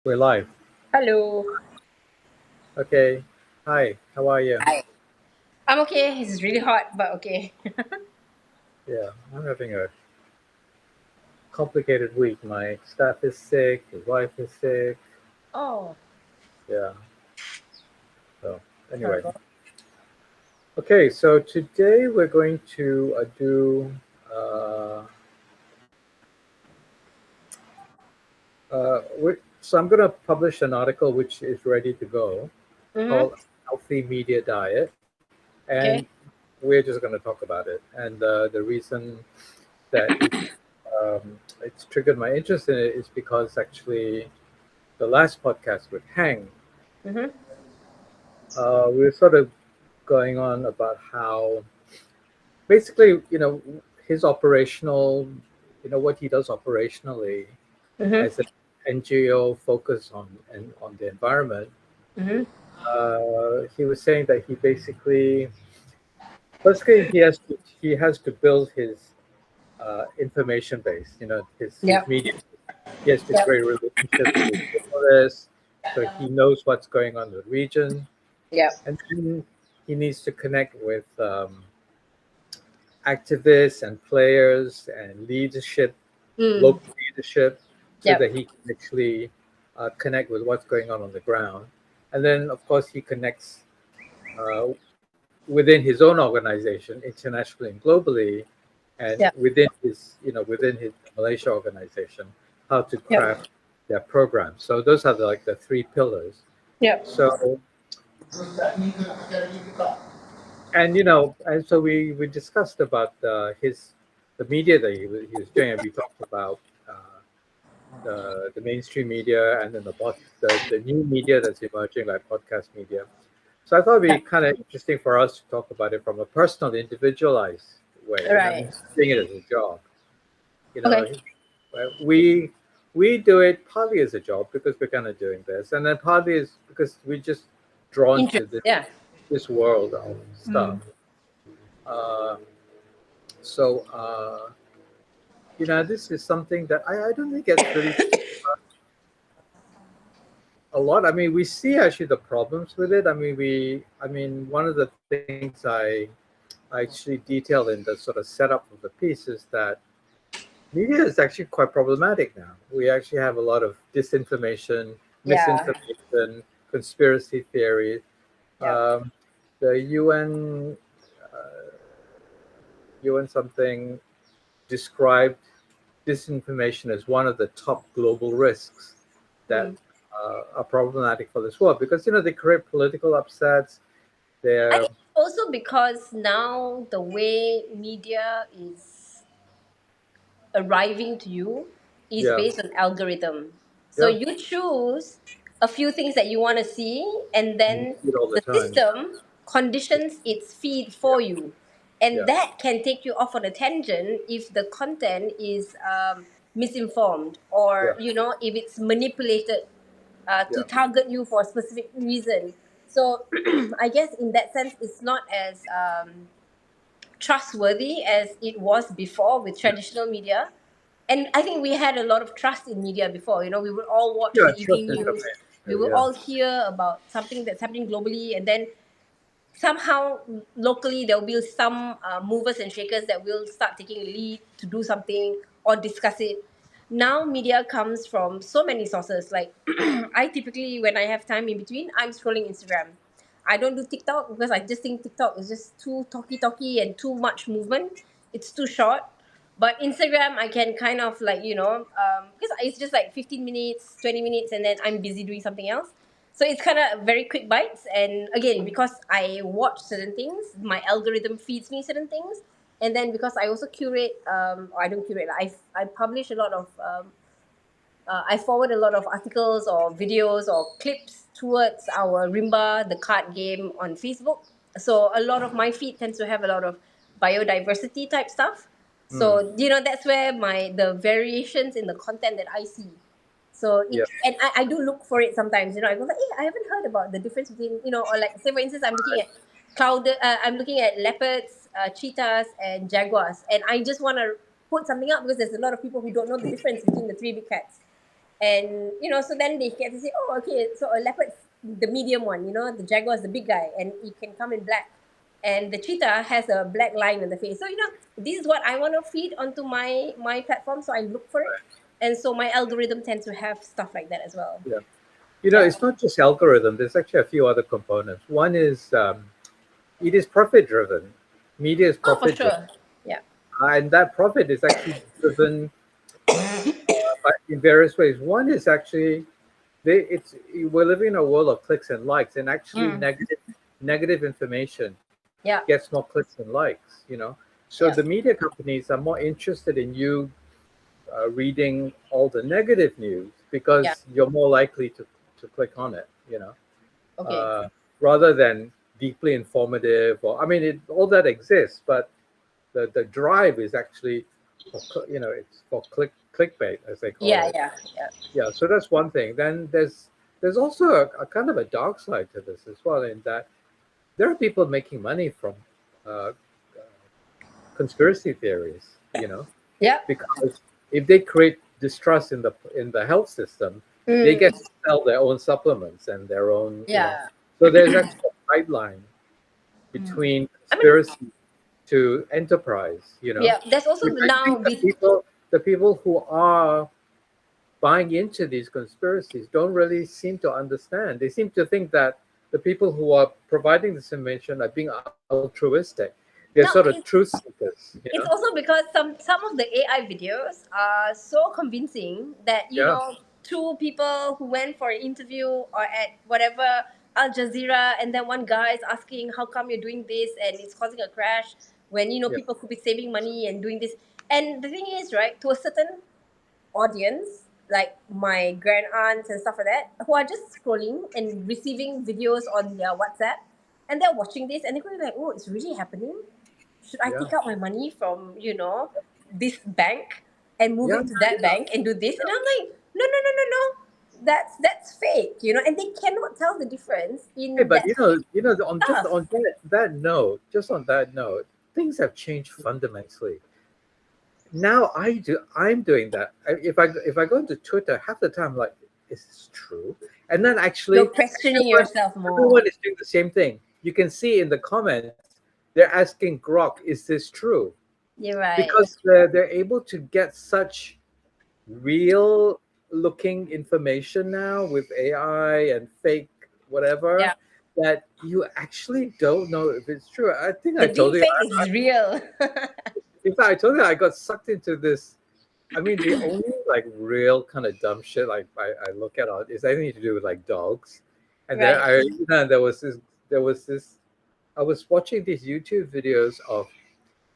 We're live. Hello. Okay. Hi. How are you? Hi. I'm okay. It's really hot, but okay. Yeah, I'm having a complicated week. My staff is sick. His wife is sick. Oh, Yeah. So anyway. horrible. Okay. So today we're going to do. Uh, so I'm going to publish an article which is ready to go Mm-hmm. called "Healthy Media Diet," and Okay. we're just going to talk about it. And the reason that it's triggered my interest in it is because actually the last podcast with Hang, Mm-hmm. we were sort of going on about how basically, his operational, what he does operationally Mm-hmm. as an NGO focus on the environment. Mm-hmm. He was saying that basically he has to build his information base, his Yep. media. He has to Yep. create relationships with journalists, so he knows what's going on in the region, Yep. and then he needs to connect with activists and players and leadership, Mm. local leadership, so Yep. that he can actually connect with what's going on the ground. And then, of course, he connects uh, within his own organization, internationally and globally, and Yep. within his Malaysia organization, how to Yep. craft their program. So those are like the three pillars. Yep. So and so we discussed about the media that he was doing, and we talked about the mainstream media, and then the new media that's emerging, like podcast media. So I thought it'd be Yep. kind of interesting for us to talk about it from a personal, individualized way, and I'm Right. seeing it as a job. You know, Okay. we do it partly as a job because we're kind of doing this, and then partly is because we're just drawn to Interest. Yeah. this world of stuff. Mm. Uh, so this is something that I don't think gets really a lot. I mean, we see actually the problems with it. I mean, one of the things I actually detail in the sort of setup of the piece is that media is actually quite problematic now. We actually have a lot of disinformation, Yeah. misinformation, conspiracy theories. Yep. Um, the UN something described disinformation as one of the top global risks that Mm. are problematic for this world because they create political upsets. I They're think also because now the way media is arriving to you is yeah, based on algorithm. So yeah, you choose a few things that you want to see, and and you then see it all the the time. system conditions its feed Yeah, for you, and yeah, that can take you off on a tangent if the content is misinformed, or yeah, if it's manipulated to yeah, target you for a specific reason. So I guess in that sense, it's not as trustworthy as it was before with yeah. traditional media. And I think we had a lot of trust in media before. We would all watch Yeah, the trust evening and news. We information. would Yeah, all hear about something that's happening globally, and then somehow locally there will be some movers and shakers that will start taking a lead to do something or discuss it. Now media comes from so many sources. Like I typically, when I have time in between, I'm scrolling Instagram. I don't do TikTok because I just think TikTok is just too talky and too much movement. It's too short. But Instagram, I can kind of like, because it's just like 15 minutes, 20 minutes, and then I'm busy doing something else. So it's kind of very quick bites. And again, because I watch certain things, my algorithm feeds me certain things. And then because I also curate, or I don't curate, I publish a lot of I forward a lot of articles or videos or clips towards our Rimba, the card game on Facebook. So a lot of my feed tends to have a lot of biodiversity type stuff. mm, So that's where the variations in the content that I see. So yeah, and I do look for it sometimes. I go like, hey, I haven't heard about the difference between or like say for instance, I'm looking at leopards, cheetahs, and jaguars, and I just want to put something up because there's a lot of people who don't know the difference between the three big cats, And so then they get to say, oh, okay, so a leopard's the medium one, the jaguar is the big guy, and it can come in black, and the cheetah has a black line on the face. So this is what I want to feed onto my platform, so I look for it, and so my algorithm tends to have stuff like that as well. Yeah. Yeah. It's not just algorithm. There's actually a few other components. One is it is profit driven. Media is Oh, for profit driven, sure. Yeah. and that profit is actually driven in various ways. One is actually we're living in a world of clicks and likes, and actually Mm. negative information Yeah. gets more clicks and likes. So Yeah. the media companies are more interested in you reading all the negative news because Yeah. you're more likely to click on it. Okay. Uh, rather than deeply informative, or I mean, all that exists, but the drive is actually it's for clickbait, as they call Yeah. it. Yeah. Yeah. Yeah, so that's one thing. Then there's also a kind of a dark side to this as well, in that there are people making money from uh, conspiracy theories. Yeah. Because if they create distrust in the health system, they Mm. get to sell their own supplements and their own. Yeah. So there's actually a pipeline Mm. between I mean, conspiracy to enterprise. yeah. There's also Which I now think this. the people who are buying into these conspiracies don't really seem to understand. They seem to think that the people who are providing this information are being altruistic. They're No, sort of truth seekers. it's also because some of the AI videos are so convincing that Yeah, two people who went for an interview or at whatever Al Jazeera, and then one guy is asking how come you're doing this and it's causing a crash when yeah, people could be saving money and doing this. And the thing is, right, to a certain audience, like my grand aunts and stuff like that, who are just scrolling and receiving videos on their WhatsApp, and they're watching this and they're going like, oh, it's really happening. Should I yeah, take out my money from this bank and move yeah, it to that yeah. bank and do this? And I'm like, no, no, no, no, no. That's fake, and they cannot tell the difference Hey, in but that just stuff. on that note, things have changed fundamentally. Now I'm doing that. If I go into Twitter, half the time I'm like, is this true? And then You're actually, questioning everyone yourself more. everyone is doing the same thing. You can see in the comments they're asking Grok, is this true? You're right. Because they're able to get such real looking information now with AI and fake Yeah. whatever, that you actually don't know if it's true. I think The I told deep you. fake is real. In fact, I told you I got sucked into this. I mean, the only like real kind of dumb shit like I look at is anything to do with like dogs. And then Right. there was this. I was watching these YouTube videos of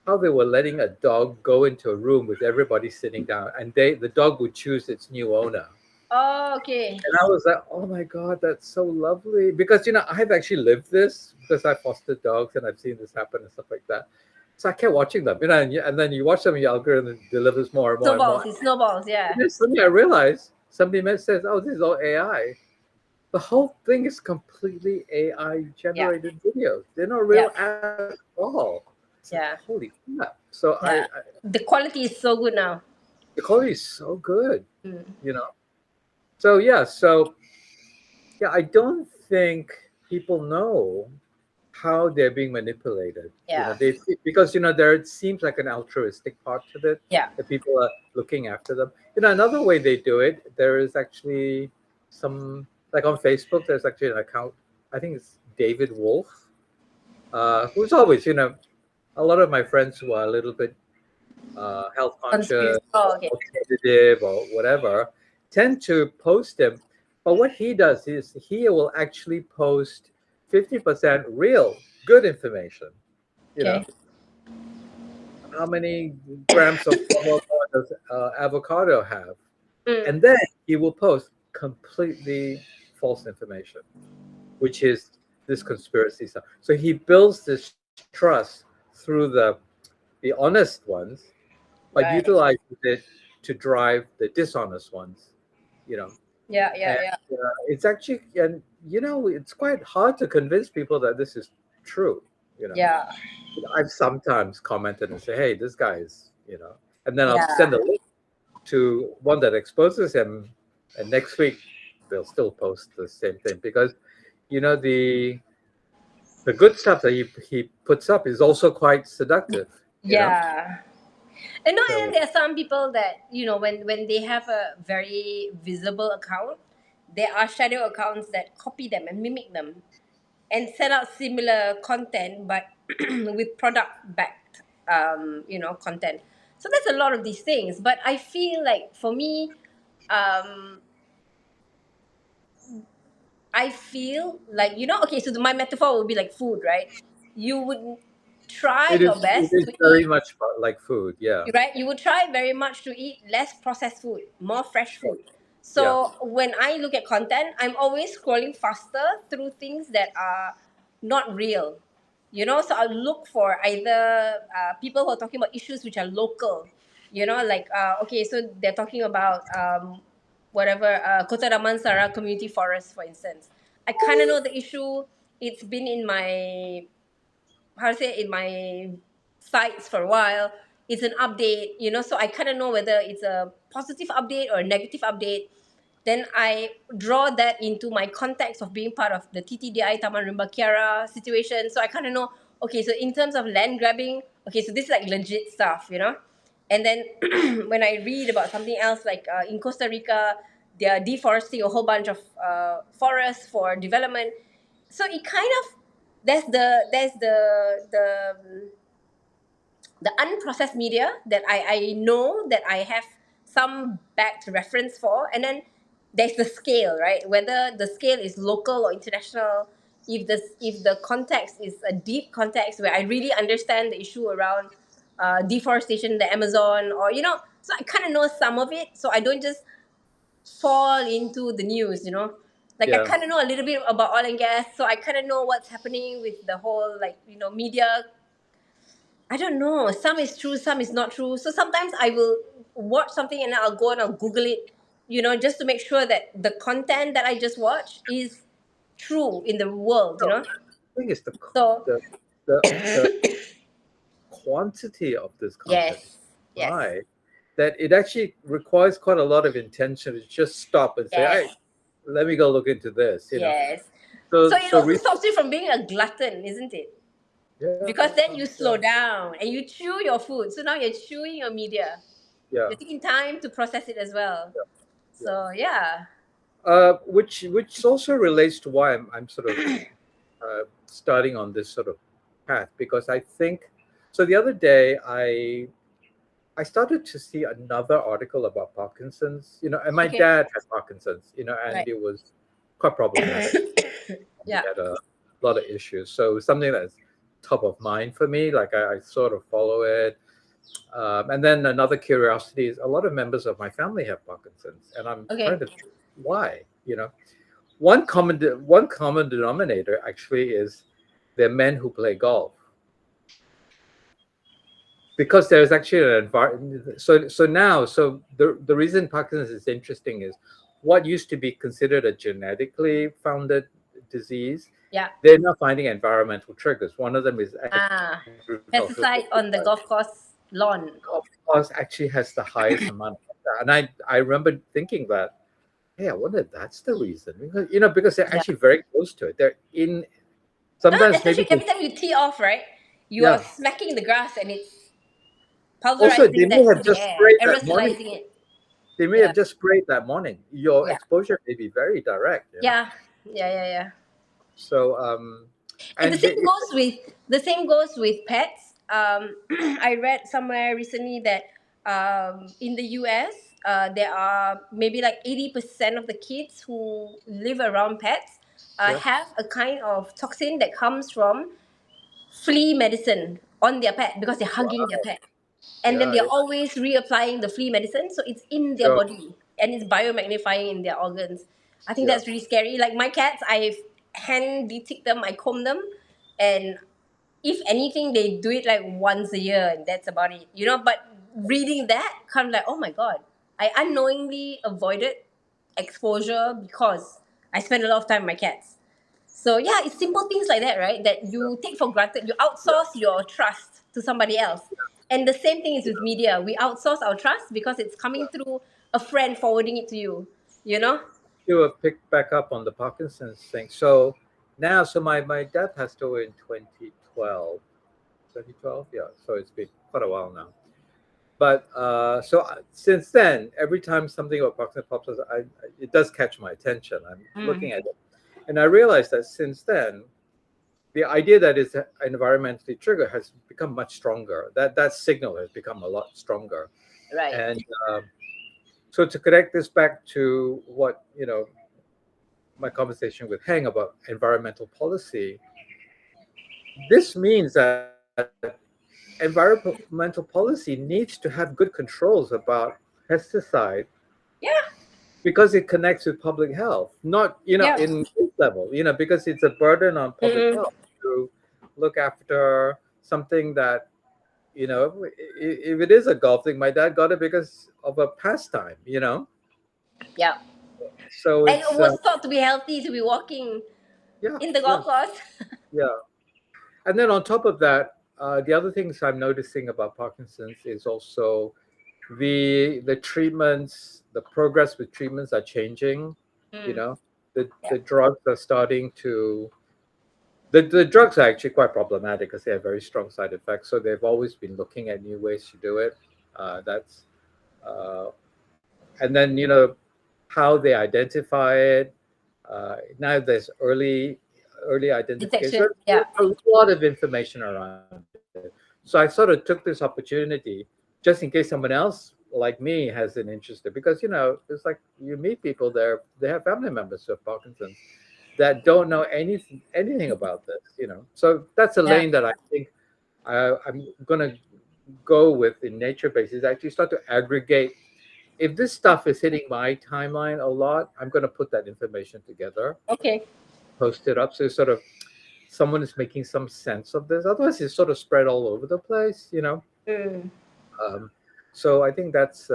how they were letting a dog go into a room with everybody sitting down, and the dog would choose its new owner. Oh, okay. And I was like, oh my god, that's so lovely, because I've actually lived this because I fostered dogs and I've seen this happen and stuff like that. So I kept watching them, and then you watch them, and your algorithm delivers more and more and more. Snowballs. It snowballs. And Yeah. then suddenly I realized somebody says, "Oh, this is all AI." The whole thing is completely AI Yeah. generated videos. They're not Yeah. real at all. It's like, Yeah. holy crap! So Yeah. The quality is so good now. the quality is so good, Mm. you know. So I don't think people know how they're being manipulated. Yeah. Because there seems like an altruistic part to it, Yeah. that people are looking after them. Another way they do it, there is actually some, like on Facebook, there's actually an account. I think it's David Wolf, who's always, a lot of my friends who are a little bit health conscious Conspiracy. Oh, or okay. alternative or whatever tend to post him. But what he does is he will actually post 50% real good information. You know, Okay. how many grams of does avocado have? Mm. And then he will post completely false information, which is this conspiracy stuff. So he builds this trust through the honest ones, but Right. utilizes it to drive the dishonest ones. You know, Yeah. Yeah. and Yeah. it's actually, and it's quite hard to convince people that this is true. You know, Yeah. I've sometimes commented and say, "Hey, this guy is," and then I'll Yeah. send a link to one that exposes him and next week they'll still post the same thing because the good stuff that he puts up is also quite seductive. Yeah. And then So there are some people that, when they have a very visible account, there are shadow accounts that copy them and mimic them and set out similar content, but with product backed, content. So there's a lot of these things. But I feel like for me, um, I feel like, okay, so my metaphor would be like food, right? You would try it your is it best is to very eat, much like food. Yeah. right? You would try very much to eat less processed food, more fresh Sure. food. Yeah. So when I look at content, I'm always scrolling faster through things that are not real. So I look for either people who are talking about issues which are local. Like okay, so they're talking about whatever Kota Damansara Community Forest, for instance. I kind of know the issue. It's been in my how to say in my sites for a while. It's an update, so I kind of know whether it's a positive update or a negative update. Then I draw that into my context of being part of the TTDI Taman Rimba Kiara situation. So I kind of know, okay, so in terms of land grabbing, okay, so this is like legit stuff. And then when I read about something else, like in Costa Rica, they are deforesting a whole bunch of forests for development. So it kind of there's the unprocessed media that I know that I have some backed reference for, and then there's the scale, right? Whether the scale is local or international, if the context is a deep context where I really understand the issue around deforestation in the Amazon, or so I kind of know some of it, so I don't just fall into the news. Like I Yeah. kind of know a little bit about oil and gas, so I kind of know what's happening with the whole like media. I don't know. Some is true, some is not true. So sometimes I will watch something and I'll go and I'll Google it, just to make sure that the content that I just watched is true in the world. No, the thing is So, the the quantity of this content is yes, yes, high that it actually requires quite a lot of intention to just stop and say, yes, "Hey, let me go look into this." yes. So So it so also re- stops you from being a glutton, isn't it? yeah, Because then you yeah, slow down and you chew your food. So now you're chewing your media. yeah, You're taking time to process it as well. yeah, yeah. So yeah. Which also relates to why I'm sort of starting on this sort of path because I think so. The other day, I started to see another article about Parkinson's, and my Okay. dad has Parkinson's, and Right. it was quite problematic. He Yeah. had a lot of issues, so something that's top of mind for me. Like I sort of follow it. And then another curiosity is a lot of members of my family have Parkinson's, and I'm trying Okay. to think why. One common denominator actually is they're men who play golf because there's actually an environment. So the reason Parkinson's is interesting is what used to be considered a genetically founded disease. Yeah. They're now finding environmental triggers. One of them is Ah, agricultural pesticide on the pesticides. golf course lawn. Golf course actually has the highest amount of that. And I remember thinking that, hey, I wonder if that's the reason. Because they're Yeah. actually very close to it. They're in Ah, sometimes maybe especially every time you tee off, right? You are yeah. smacking the grass and it's Also, they pulverizing may that have to the just air, sprayed that morning. aerosolizing it. They may Yeah. have just sprayed that morning. Your Yeah. exposure may be very direct. Yeah. Yeah. Yeah. Yeah. So And the and same goes with pets. I read somewhere recently that in the US, there are maybe like 80% of the kids who live around pets yeah, have a kind of toxin that comes from flea medicine on their pet because they're hugging their wow, pet. And then yeah, they're yeah, always reapplying the flea medicine. So it's in their sure, body and it's biomagnifying in their organs. I think yeah, that's really scary. Like my cats, I hand detick them, I comb them. And if anything, they do it like once a year and that's about it. But reading that, kind of like, oh my God, I unknowingly avoided exposure because I spend a lot of time with my cats. So yeah, it's simple things like that, right? That you take for granted. You yeah, outsource your trust to somebody else. And the same thing is with media. We outsource our trust because it's coming through a friend forwarding it to you. you know? do a pick back up on the Parkinson's thing. So now, so my dad passed away in 2012. 2012, yeah. So it's been quite a while now. But since then, every time something about Parkinson's pops up, it does catch my attention. I'm Mm. looking at it, and I realized that since then, the idea that it's environmentally triggered has become much stronger. That signal has become a lot stronger, Right. and so to connect this back to what my conversation with Heng about environmental policy, this means that environmental policy needs to have good controls about pesticide Yeah. because it connects with public health, not Yeah. in this level, because it's a burden on public Mm-mm. health to look after something that if it is a golf thing, my dad got it because of a pastime. Yeah. So And it it's was thought to be healthy to be walking yeah, in the yeah, golf course. yeah. And then on top of that, the other things I'm noticing about Parkinson's is also the treatments, the progress with treatments are changing. You Mm. know, the Yeah. the drugs are starting to the drugs are actually quite problematic because they have very strong side effects. So they've always been looking at new ways to do it. That's uh, and then how they identify it. Now there's early identification. Detection. Yeah. There's a lot of information around it. So I sort of took this opportunity just in case someone else like me has an interest in, because it's like you meet people there, they have family members who have Parkinson's that don't know anything about this. So that's a Yeah. lane that I think I'm gonna go with in nature basis. Actually start to aggregate. If this stuff is hitting my timeline a lot, I'm going to put that information together, Okay. post it up, so sort of someone is making some sense of this. Otherwise, it's sort of spread all over the place. Mm. Um, so I think that's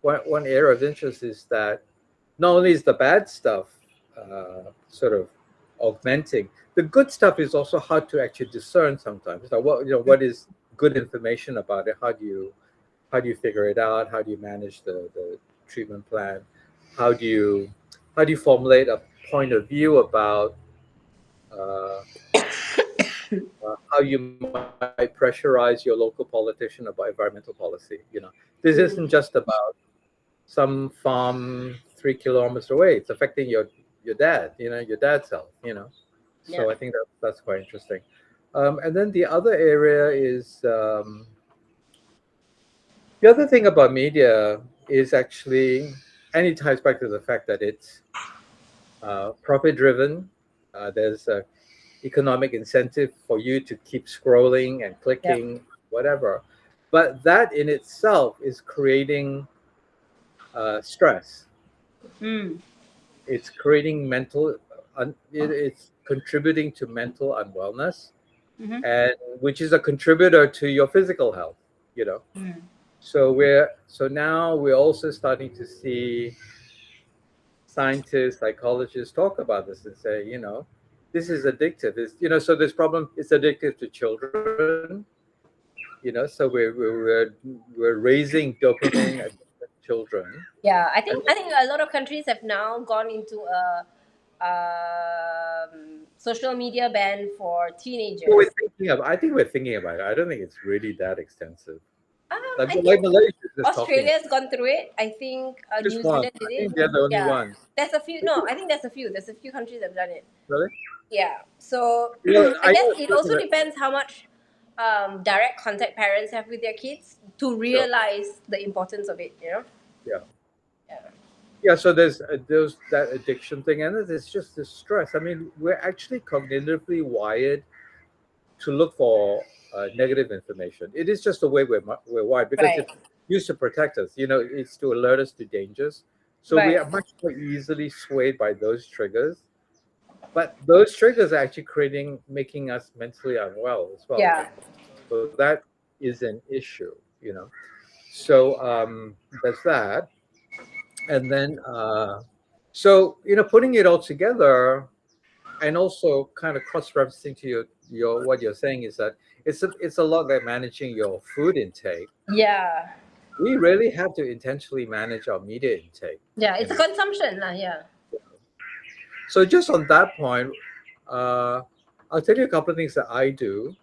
one area of interest, is that not only is the bad stuff sort of augmenting, the good stuff is also hard to actually discern sometimes. So what is good information about it? How do you figure it out? How do you manage the treatment plan? How do you formulate a point of view about uh, how you might pressurize your local politician about environmental policy? This isn't Mm. just about some farm 3 kilometers away. It's affecting your dad. Your dad's health. Yeah. So I think that's quite interesting. And then the other area is. The other thing about media is actually, and it ties back to the fact that it's profit driven. There's a economic incentive for you to keep scrolling and Yeah. clicking, whatever. But that in itself is creating stress. Mm. It's creating it's contributing to mental unwellness, Mm-hmm. and which is a contributor to your physical health. You know. Mm. So now we're also starting to see scientists, psychologists talk about this and say, this is addictive. So this problem is addictive to children. So we're raising dopamine addicted children. Yeah. I And think I think a lot of countries have now gone into a social media ban for teenagers. I think we're thinking about it. I don't think it's really that extensive. Like, I like think Malaysia is just talking. Australia's gone through it. I think Just New one. Zealand did I it. think they're the only Yeah. ones. There's a few. No, I think there's a few. There's a few countries that have done it. Really? Yeah. So Well, I I guess know it also depends how much direct contact parents have with their kids to sure. realize the importance of it. Yeah. Yeah. Yeah, so there's that addiction thing, and it's just the stress. I mean, we're actually cognitively wired to look for negative information. It is just the way we're wired, because Right. it's used to protect us. It's to alert us to dangers. So we Right. are much more easily swayed by those triggers. But those triggers are actually making us mentally unwell as well. Yeah. So that is an issue. So there's that, and then so putting it all together, and also kind of cross-referencing to your what you're saying, is that it's a lot like managing your food intake. Yeah. we really have to intentionally manage our media intake. Yeah, it's a And consumption, lah. Yeah. so, just on that point, uh, I'll tell you a couple of things that I do.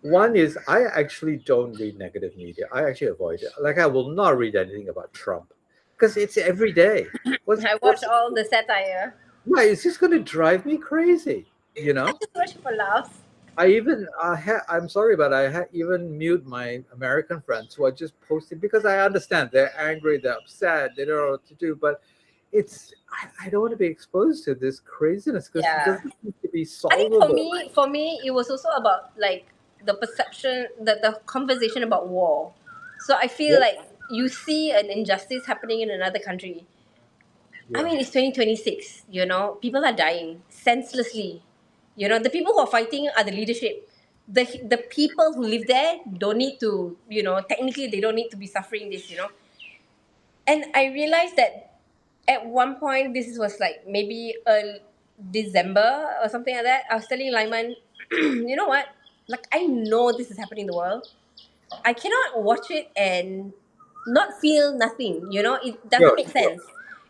One is I actually don't read negative media. I actually avoid it. Like I will not read anything about Trump because it's every day. I watch What's all the satire. yeah? It's just going to drive me crazy. You I know. just watch it for laughs. I'm sorry, but even mute my American friends who are just posting because I understand they're angry, they're upset, they don't know what to do. But I don't want to be exposed to this craziness because it Yeah. doesn't seem to be I think solvable. for me, it was also about like the perception, the conversation about war. So I feel Yeah, like you see an injustice happening in another country. I yeah, mean, it's 2026. You know, people are dying senselessly. You know, the people who are fighting are the leadership. The people who live there don't need to. You know, technically they don't need to be suffering this. You know, and I realized that at one point, this was like maybe December or something like that. I was telling Lyman, you know what? Like, I know this is happening in the world. I cannot watch it and not feel nothing. You know, it doesn't sure, make sure. sense.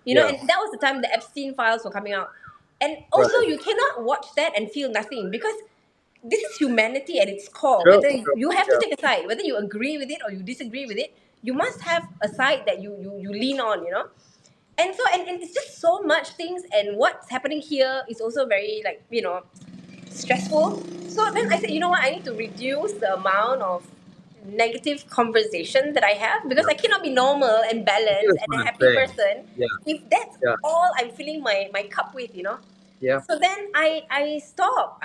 You know, Yeah, and that was the time the Epstein files were coming out. And also, right. you cannot watch that and feel nothing because this is humanity at its core. Sure, Whether sure. you have to Yeah, take a side, whether you agree with it or you disagree with it, you must have a side that you lean on. You know, and so and it's just so much things, and what's happening here is also very like stressful. So then I said, you know what, I need to reduce the amount of negative conversation that I have because yeah. I cannot be normal and I think balanced that's and what a I'm happy saying. person Yeah, if that's yeah, all I'm filling my cup with, yeah. so then I stopped.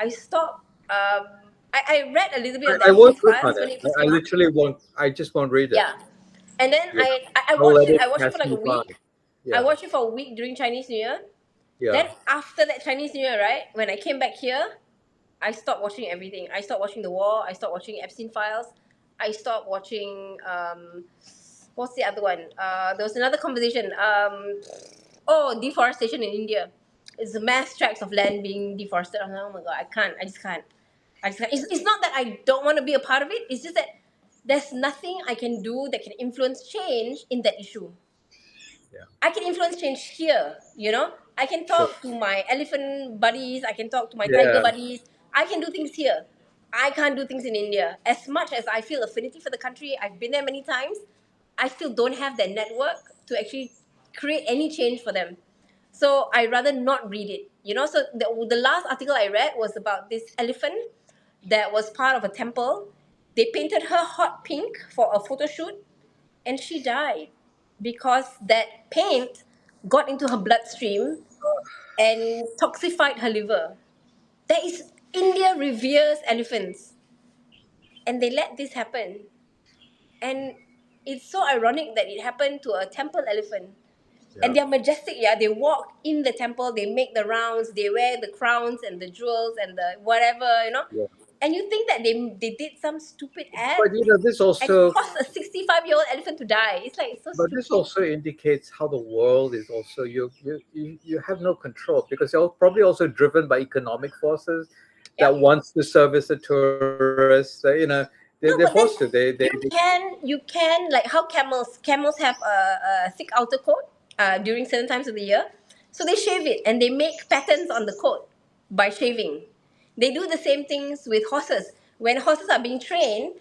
I read a little bit of the I Epstein won't click on files when it. it first I came out. literally won't. I just won't read it. Yeah, and then Yeah, I I'll watched let it. it I watched it pass for like me a by. week. I Yeah, watched it for a week during Chinese New Year. yeah. Then after that Chinese New Year, right, when I came back here, I stopped watching everything. I stopped watching The War. I stopped watching Epstein Files. I stopped watching what's the other one? There was another conversation. Deforestation in India. It's the mass tracts of land being deforested. I'm like, oh my god, I can't. I just can't. I just can't. It's not that I don't want to be a part of it. It's just that there's nothing I can do that can influence change in that issue. Yeah, I can influence change here, I can sure. talk to my elephant buddies, I can talk to my tiger Yeah, buddies. I can do things here. I can't do things in India. As much as I feel affinity for the country, I've been there many times, I still don't have that network to actually create any change for them. So I rather not read it. So the last article I read was about this elephant that was part of a temple. They painted her hot pink for a photo shoot and she died because that paint got into her bloodstream and toxified her liver. That is, India reveres elephants, and they let this happen. And it's so ironic that it happened to a temple elephant. yeah. And they're majestic, yeah. They walk in the temple, they make the rounds, they wear the crowns and the jewels and the whatever. Yeah. And you think that they did some stupid act But this and it also, caused a 65-year-old elephant to die. It's like so but this stupid. also indicates how the world is also you have no control because you're probably also driven by economic forces that Yep. wants to service the tourists. They're No, forced but to. then They you can like how camels have a thick outer coat during certain times of the year, so they shave it and they make patterns on the coat by shaving. They do the same things with horses. When horses are being trained,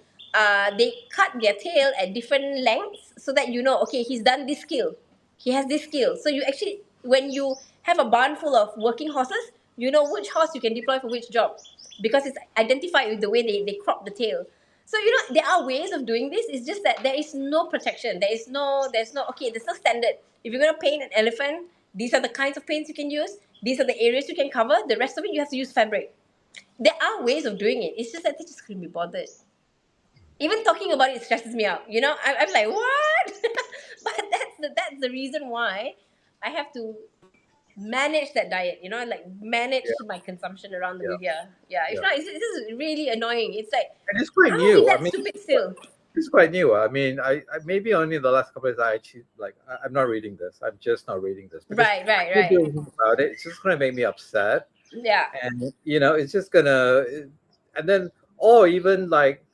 they cut their tail at different lengths so that okay, he's done this skill, he has this skill. So you actually, when you have a barn full of working horses, you know which horse you can deploy for which job because it's identified with the way they crop the tail. So there are ways of doing this. It's just that there is no protection. There's no standard. If you're gonna paint an elephant, these are the kinds of paints you can use. These are the areas you can cover. The rest of it you have to use fabric. There are ways of doing it. It's just that they just couldn't be bothered. Even talking about it stresses me out. I'm like, what? But that's the reason why I have to manage that diet. Like manage yeah, my consumption around the yeah, media. Yeah. If yeah. not, this is really annoying. It's like, And it's quite how are we new. I that mean, stupid still? it's quite new. I mean, I maybe only the last couple of days I actually I'm not reading this. I'm just not reading this because Right, right, I can't do right. anything about it. It's just going to make me upset, Yeah. and it's just gonna, and then or even like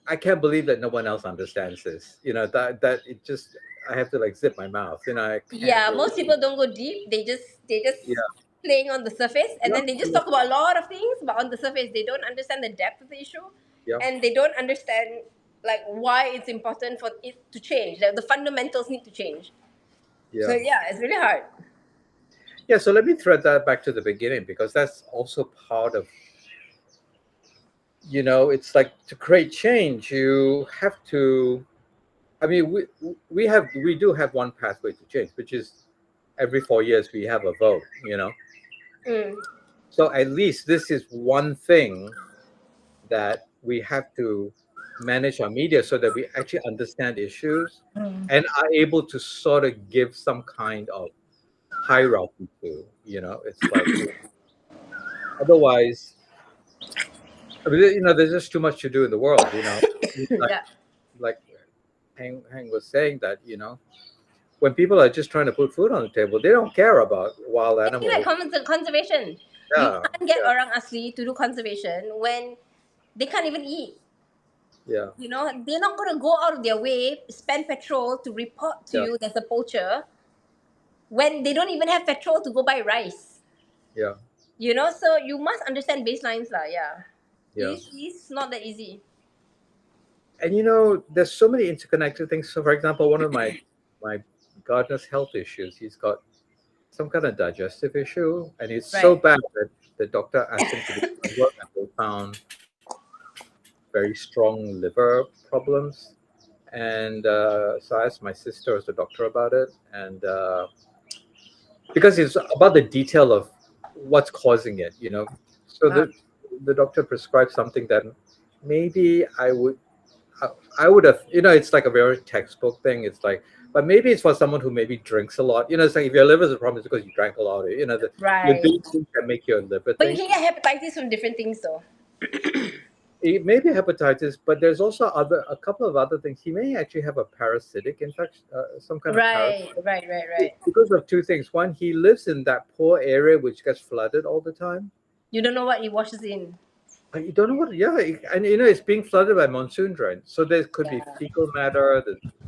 I can't believe that no one else understands this. That it just I have to like zip my mouth. I can't Yeah, really. most people don't go deep. They just Yeah, playing on the surface, and yep, then they just talk about a lot of things, but on the surface they don't understand the depth of the issue, yep, and they don't understand like why it's important for it to change. Like the fundamentals need to change. So yeah, yeah, it's really hard. yeah. So let me thread that back to the beginning because that's also part of it's like to create change. You have to. I mean, we do have one pathway to change, which is every 4 years we have a vote. Mm. So at least this is one thing that we have to manage our media so that we actually understand issues and are able to sort of give some kind of hierarchy to. It's like otherwise, I mean, there's just too much to do in the world. Like Yeah, like Hang was saying that when people are just trying to put food on the table, they don't care about wild I feel like animals. conservation. You Yeah, can't get yeah, orang asli to do conservation when they can't even eat. yeah, They're not going to go out of their way, spend petrol to report to yeah, you there's a poacher when they don't even have petrol to go buy rice. yeah, So you must understand baselines, lah. Yeah, yeah. it's not that easy. And there's so many interconnected things. So, for example, one of my gardener's health issues, he's got some kind of digestive issue, and it's so Right. bad that the doctor asked him to do blood work, and they found very strong liver problems. And so I asked my sister as the doctor about it, and because it's about the detail of what's causing it. So Uh, the doctor prescribed something that maybe I, I would have, it's like a very textbook thing. It's like, but maybe it's for someone who maybe drinks a lot. It's like if your liver is a problem, it's because you drank a lot. You right. do things that make your liver But you think. can get hepatitis from different things, though. It may be hepatitis, but there's also a couple of other things. He may actually have a parasitic infection, some kind of parasite. Right, right, right, right. Because of two things. One, he lives in that poor area which gets flooded all the time. You don't know what it washes in. And you don't know what, yeah, and it's being flooded by monsoon drain. So there could be Yeah, fecal matter.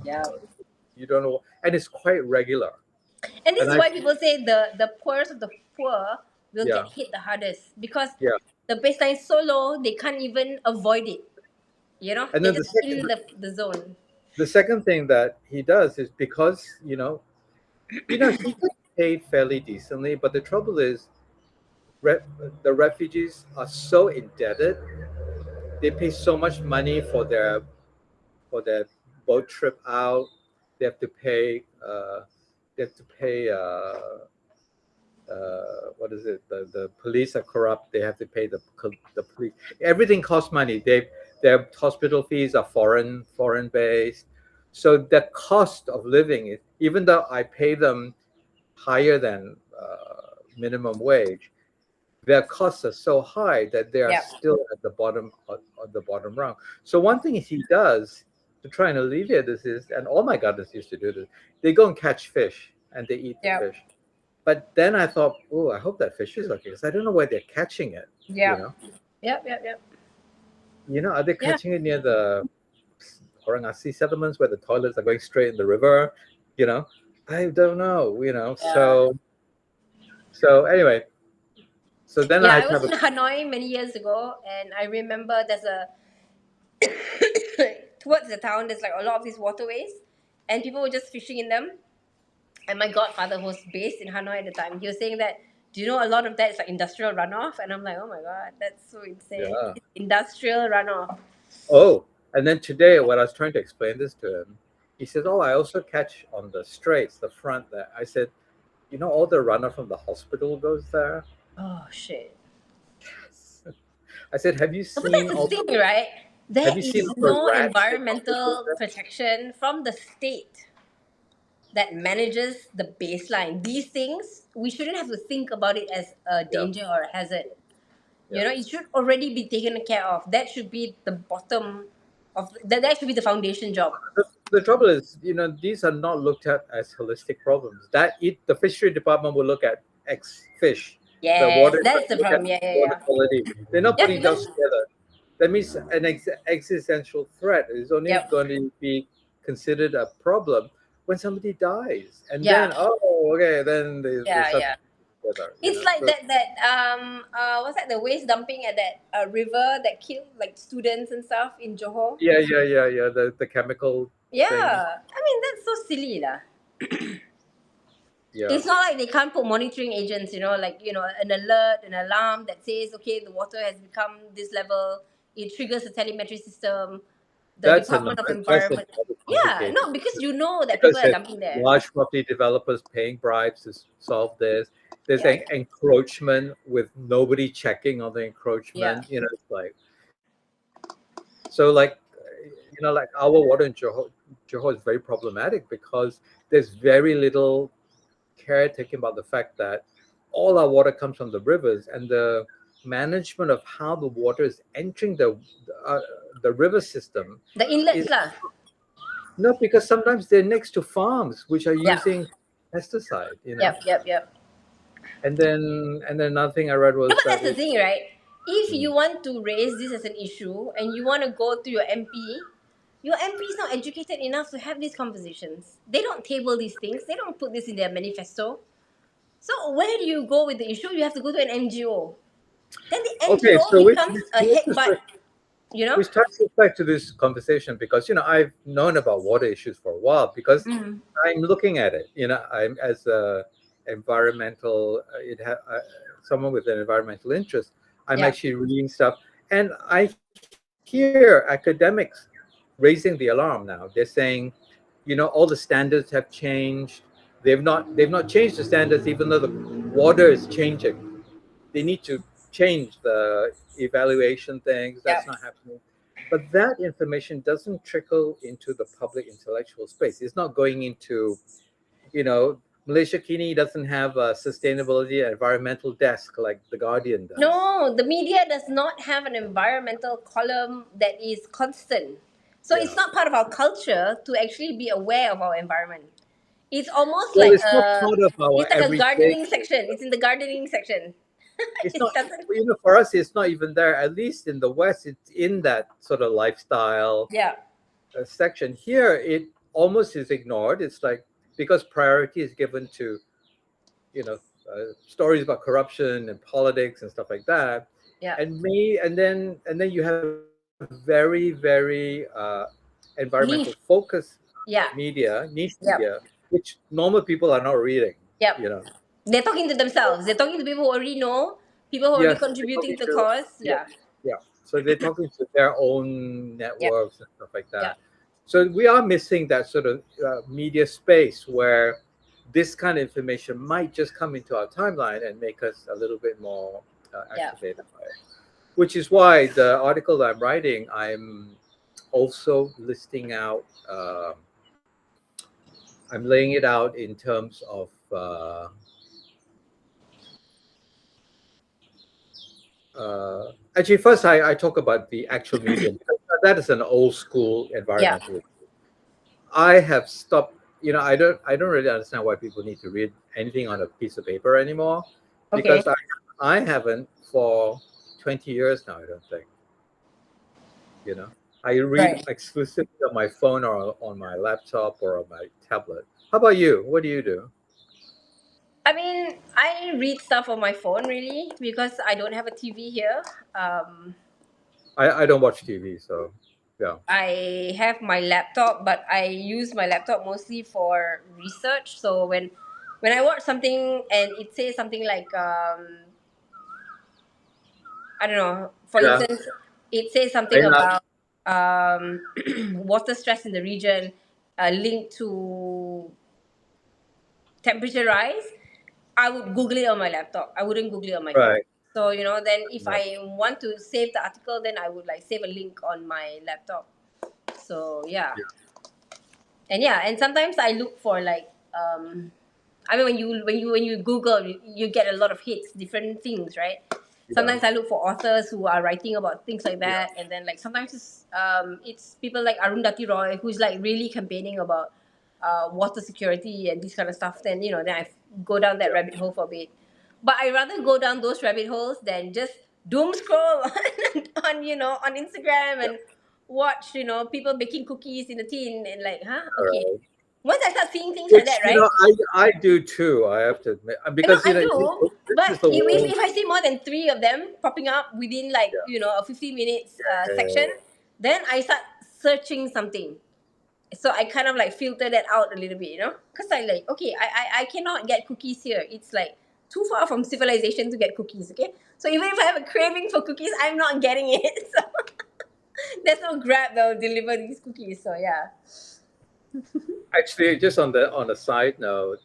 yeah. You don't know, and it's quite regular. And this And is why people say the poorest of the poor will yeah, get hit the hardest because yeah. the baseline is so low they can't even avoid it. And They're then just in the zone. the second thing that he does is because he gets paid fairly decently, but the trouble is, re- the refugees are so indebted. They pay so much money for their boat trip out. They have to pay. They have to pay. What is it? The police are corrupt. They have to pay the police. Everything costs money. Their hospital fees are foreign based. So the cost of living is, even though I pay them higher than minimum wage, their costs are so high that they are Yeah, still at the bottom of the bottom rung. So one thing he does to try and alleviate this is, and all my gardeners used to do this, they go and catch fish and they eat the yeah, fish. But then I thought, oh, I hope that fish is okay because I don't know where they're catching it. You yeah, know, yep, yep, yep. are they Yeah, catching it near the Orangasi settlements where the toilets are going straight in the river? You know, I don't know. yeah. So anyway, so then Yeah, I I was have in Hanoi many years ago, and I remember there's a towards the town. There's like a lot of these waterways, and people were just fishing in them. And my godfather, who was based in Hanoi at the time, he was saying that, do you know a lot of that is like industrial runoff? And I'm like, oh my god, that's so insane. yeah. It's industrial runoff. Oh, and then today when I was trying to explain this to him, he says, "Oh, I also catch on the straits, the front there." I said, all the runoff from the hospital goes there." Oh shit. I said, "Have you No, but that's seen the all thing, right? There have you seen is all the no rats that come to environmental there?" protection from the state that manages the baseline. These things, we shouldn't have to think about it as a Yeah, danger or a hazard. yeah. It should already be taken care of. That should be the bottom of that should be the foundation job. The trouble is, these are not looked at as holistic problems. The fishery department will look at X fish, the Yes, water that's the look at problem. Yeah, yeah, water yeah. quality. They're not Yeah, putting those because together. that means an existential threat is only Yep. going to be considered a problem when somebody dies, and Yeah. then okay, then they Yeah. start Yeah. together, It's like So that what's that, the waste dumping at that river that killed like students and stuff in Johor. yeah, the chemical Yeah, thing, I mean that's so silly lah. yeah. It's not like they can't put monitoring agents, like an alert, an alarm that says, okay, the water has become this level. It triggers the telemetry system, the Department of That's Environment. another Yeah, complicated no, because you know that people because are there's dumping there. large property developers paying bribes to solve this. There's Yeah, encroachment with nobody checking on the yeah, encroachment. It's like so like like our water in Johor is very problematic because there's very little care taken about the fact that all our water comes from the rivers, and the management of how the water is entering uh, the river system the is inlets lah. no, because sometimes they're next to farms which are Yeah, using pesticide, yep. and then another thing I read No, was but that that's the it thing, right? If mm, you want to raise this as an issue and you want to go to your MP is not educated enough to have these conversations. They don't table these things. They don't put this in their manifesto. So where do you go with the issue? You have to go to an NGO. Then the okay, NGO so becomes a headbutt, you know? which ties us back to this conversation because I've known about water issues for a while because Mm. I'm looking at it. I'm as a environmental someone with an environmental interest. I'm Yeah. actually reading stuff, and I hear academics raising the alarm now. They're saying, all the standards have changed. They've not changed the standards, even though the water is changing. They need to change the evaluation things. Yeah. That's not happening. But that information doesn't trickle into the public intellectual space. It's not going into, you know, Malaysia Kini doesn't have a sustainability and environmental desk like The Guardian does. No, the media does not have an environmental column that is constant. So it's Yeah. not part of our culture to actually be aware of our environment. It's almost Well, like it's not part of our a everyday. gardening section. It's in the gardening section. It's It not, doesn't. for us, it's not even there. At least in the West, it's in that sort of lifestyle Yeah. section. Here, it almost is ignored. It's like because priority is given to you know stories about corruption and politics and stuff like that, Yeah. and then you have very environmental Niche. focus Yeah. niche Yep. media, which normal people are not reading. Yep. You know, They're talking to themselves. They're talking to people who already know, people who are already yes, they're contributing talking to the to cause. yeah, Yeah. yeah. So they're talking to their own Yeah. networks and stuff like Yeah. that. So we are missing that sort of media space where this kind of information might just come into our timeline and make us a little bit more Yeah. activated by it. Which is why the article that I'm writing, I'm also listing out. I'm laying it out in terms of. Actually, first I talk about the actual medium because that is an old school Yeah. environmental. I have stopped. I don't really understand why people need to read anything on a piece of paper anymore, Okay. because I haven't for 20 years now. I don't think. I read Right. exclusively on my phone or on my laptop or on my tablet. How about you? What do you do? I mean, I read stuff on my phone really because I don't have a TV here. Um, I don't watch TV, so yeah. I have my laptop, but I use my laptop mostly for research. So when I watch something and it says something like I don't know, for Yeah. instance, it says something I, about water stress in the region linked to temperature rise. I would Google it on my laptop. I wouldn't Google it on my phone. right. So then if Right. I want to save the article, then I would like save a link on my laptop. So yeah, and sometimes I look for like I mean when you Google, you get a lot of hits, different things, right? Yeah. Sometimes I look for authors who are writing about things like Yeah. that, and then like sometimes it's people like Arundhati Roy who's like really campaigning about water security and this kind of stuff. Then I go down that Yeah. rabbit hole for a bit, but I rather go down those rabbit holes than just doom scroll on Instagram and watch people baking cookies in the tin and like, huh? All Okay. right. Once I start seeing things like Which that, right? I do too. I have to admit, No, because I do. this But is the if, world. if I see more than three of them popping up within like Yeah, a 50 minutes section, yeah, then I start searching something. So I kind of like filter that out a little bit, because I like, okay, I cannot get cookies here. It's like too far from civilization to get cookies. Okay, so even if I have a craving for cookies, I'm not getting it. So there's no Grab that will deliver these cookies. So yeah. actually, just on a side note,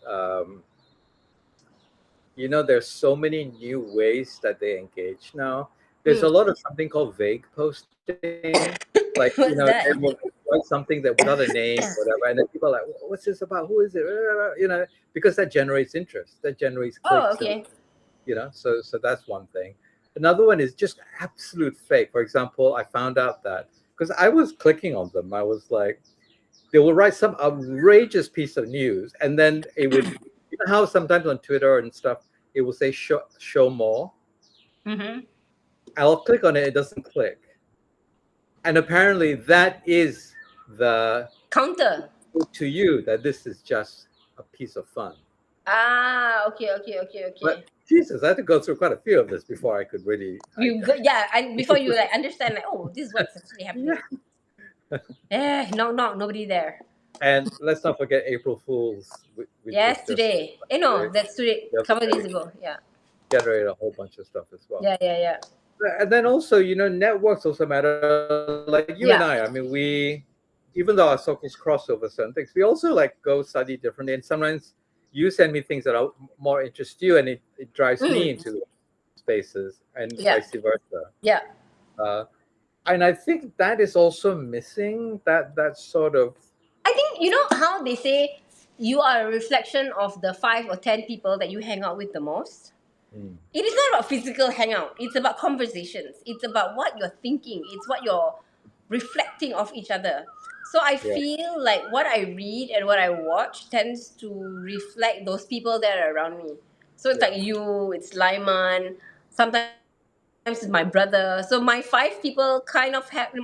there's so many new ways that they engage now. There's Hmm. a lot of something called vague posting, like What's they that? will write something that without a name, whatever, and then people are like, "What's this about? Who is it?" Because that generates interest, that generates Oh, clicks, and okay. so that's one thing. Another one is just absolute fake. For example, I found out that because I was clicking on them, I was like, they will write some outrageous piece of news, and then it would, how sometimes on Twitter and stuff, it will say show more. Mm-hmm. I'll click on it, it doesn't click. And apparently that is the Counter. to you that this is just a piece of fun. Ah, okay, okay, okay, But okay. Jesus, I had to go through quite a few of this before I could really You go, yeah, and before you like understand, like, oh, this is what's actually happening. yeah. No, no, nobody there. And let's not forget April Fools, which was Yes, just today. No, that's today. the other Couple of days day, ago. Yeah, generate a whole bunch of stuff as well. yeah, yeah, yeah, And then also, networks also matter. Like you and yeah. I mean, even though our circles cross over certain things, we also like go study differently. And sometimes you send me things that are more interest you, and it drives me Mm, into spaces, and yeah, vice versa. yeah. Uh, and I think that is also missing that sort of. I think you know how they say you are a reflection of the 5 or 10 people that you hang out with the most. Mm, It is not about physical hangout. It's about conversations. It's about what you're thinking. It's what you're reflecting of each other. So I yeah, feel like what I read and what I watch tends to reflect those people that are around me. So it's yeah, like you, it's Lyman, sometimes it's my brother. So my 5 people kind of have in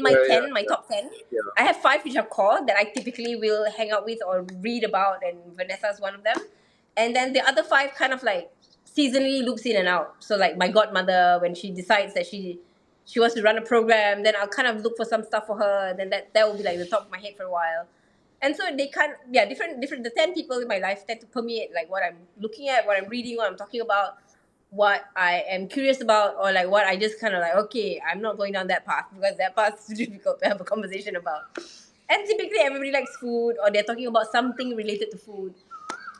my yeah, 10, my yeah, top 10. yeah, I have 5 which are core that I typically will hang out with or read about, and Vanessa's one of them. And then the other 5 kind of like seasonally loops in and out. So like my godmother, when she decides that she wants to run a program, then I'll kind of look for some stuff for her, and then that will be like the top of my head for a while. And so they kind yeah, different the 10 people in my life tend to permeate like what I'm looking at, what I'm reading, what I'm talking about, what I am curious about, or like what I just kind of like, okay, I'm not going down that path because that path is too difficult to have a conversation about. And typically everybody likes food or they're talking about something related to food.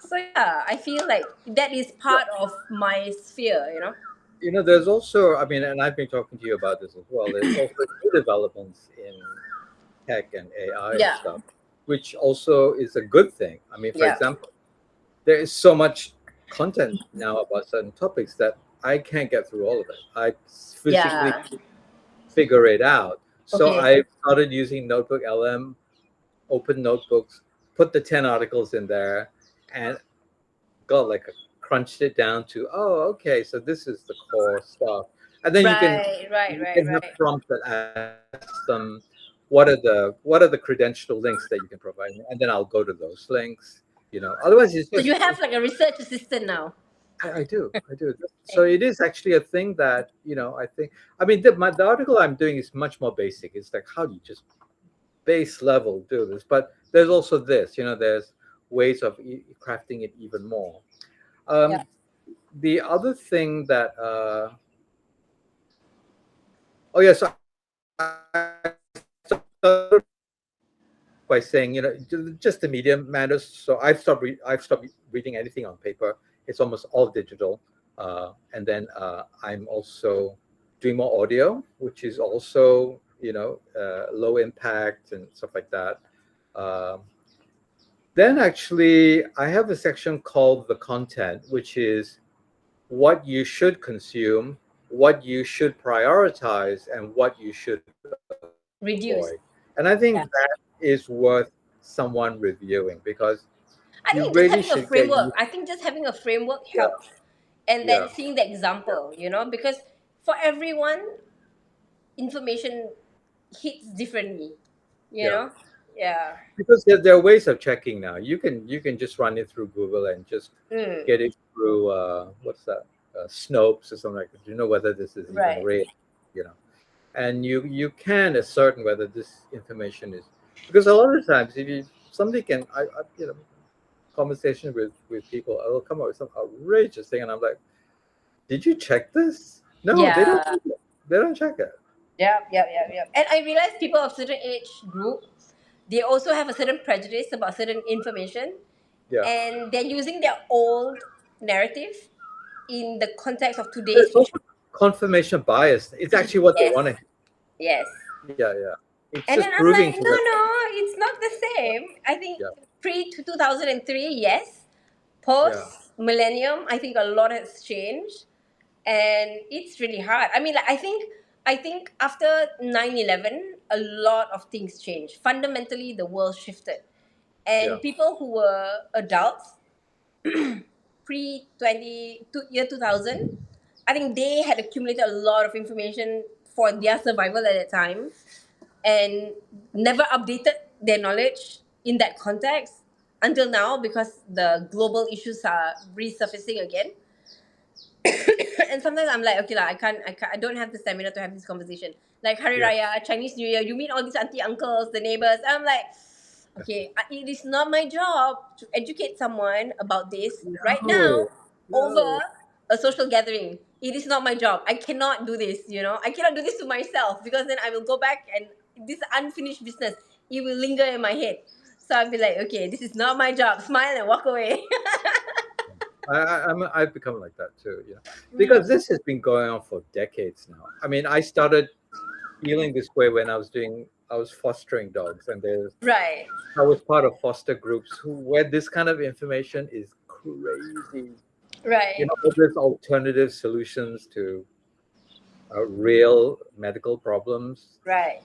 So yeah, I feel like that is yeah. part of my sphere. There's also, I mean, and I've been talking to you about this as well. There's also new developments in tech and AI and Yeah, stuff, which also is a good thing. I mean, for yeah, example, there is so much content now about certain topics that I can't get through all of it. I physically yeah. figure it out. So Okay. I started using Notebook LM, open notebooks, put the 10 articles in there, and got like crunched it down to, oh, okay, so this is the core stuff. And then Right, right, you right, can have right. prompts that ask them what are the credential links that you can provide, and then I'll go to those links. Otherwise it's So you just have like a research assistant now. I do. So it is actually a thing that I think. I mean, the article I'm doing is much more basic. It's like how do you just base level do this, but there's also this. There's ways of crafting it even more. Yeah. Um, the other thing that oh yeah, so I started by saying just the medium matters. So I've stopped reading anything on paper. It's almost all digital, and then I'm also doing more audio, which is also low impact and stuff like that. Um, then actually, I have a section called the content, which is what you should consume, what you should prioritize, and what you should avoid. Reduce. And I think Yeah. that is worth someone reviewing because I you think just really having a should get framework. used. I think just having a framework Yeah, helps. And then yeah, seeing the example, because for everyone, information hits differently. You Yeah. know? Yeah. Because there are ways of checking now. You can just run it through Google and just Mm, get it through what's that, Snopes or something like that. You know whether this is even right. real, you know, and you can ascertain whether this information is, because a lot of times if you somebody can conversation with people, I will come up with some outrageous thing, and I'm like, did you check this? No, they don't. Yeah. They don't check it. Yep. And I realize people of certain age group, they also have a certain prejudice about certain information, Yeah. and they're using their old narrative in the context of today's There's situation. also confirmation bias. It's actually what they Yes. want to. Yes. Yeah, yeah. It's And then just I'm proving like, to no, them. no, it's not the same. I think Yeah, pre 2003, yes. yeah. Post millennium, I think a lot has changed, and it's really hard. I mean, like, I think after 9/11, a lot of things changed. Fundamentally, the world shifted, Yeah. and people who were adults pre 2000, I think they had accumulated a lot of information for their survival at that time, and never updated their knowledge in that context until now, because the global issues are resurfacing again. And sometimes I'm like, okay lah, I don't have the stamina to have this conversation. Like Hari Yeah. Raya, Chinese New Year, you meet all these auntie uncles, the neighbors. I'm like, okay, it is not my job to educate someone about this right now No, no. over a social gathering. It is not my job. I cannot do this. I cannot do this to myself, because then I will go back and this unfinished business, it will linger in my head. So I'll be like, okay, this is not my job. Smile and walk away. I've become like that too. Mm, Because this has been going on for decades now. I mean, I started feeling this way when I was fostering dogs, and right, I was part of foster groups where this kind of information is crazy. right, There's alternative solutions to real medical problems, right.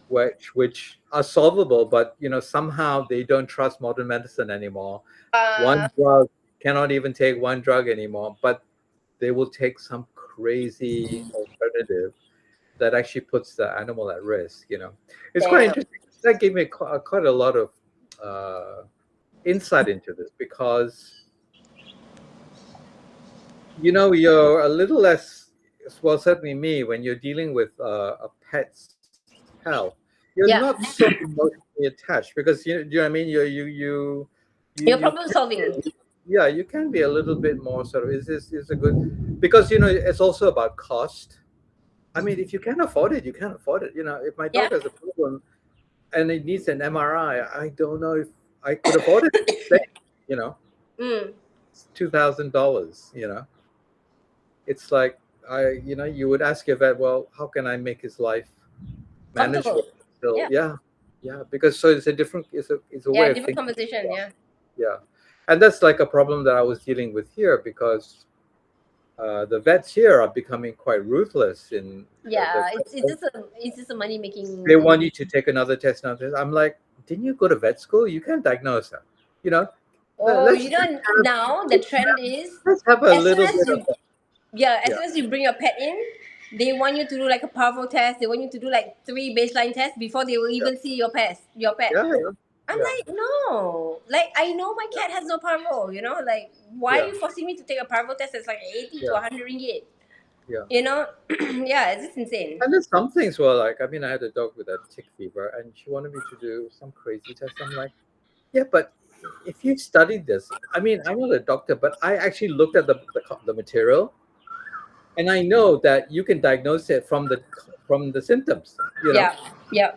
which are solvable, but somehow they don't trust modern medicine anymore. Uh, One drug cannot even take one drug anymore, but they will take some crazy alternative that actually puts the animal at risk. It's quite damn. interesting. That gave me quite a lot of uh, insight into this, because you're a little less, well, certainly me, when you're dealing with a pet's health, you're Yeah, not so emotionally attached, because do you know what I mean? your You problem can solving. yeah, you can be a little bit more sort of, is a good, because it's also about cost. I mean, if you can't afford it, you can't afford it. If my Yeah. dog has a problem and it needs an MRI, I don't know if I could afford it. you know Mm, it's $2,000. It's like, you would ask your vet, well, how can I make his life manageable? comfortable. So Yeah. yeah, yeah, because so it's a Yeah, way of different thinking. conversation. Yeah. Yeah, and that's like a problem that I was dealing with here, because the vets here are becoming quite ruthless in Yeah. It's just a money making they thing. want you to take another test. Another test. I'm like, didn't you go to vet school? You can't diagnose that. You know, Oh, let's now the trend is, let's have a as soon little as bit of you yeah, as yeah, soon as you bring your pet in, they want you to do like a parvo test. They want you to do like 3 baseline tests before they will yeah, even see your pet. Your pet. yeah, yeah, I'm yeah, like, no. Like, I know my cat has no parvo. Like, why are yeah, you forcing me to take a parvo test? That's like 80 to yeah, 100 ringgit. yeah. Yeah, it's just insane. And there's some things where, like, I mean, I had a dog with a tick fever, and she wanted me to do some crazy test. I'm like, yeah, but if you studied this, I mean, I'm not a doctor, but I actually looked at the material, and I know that you can diagnose it from the symptoms. Yeah, yeah.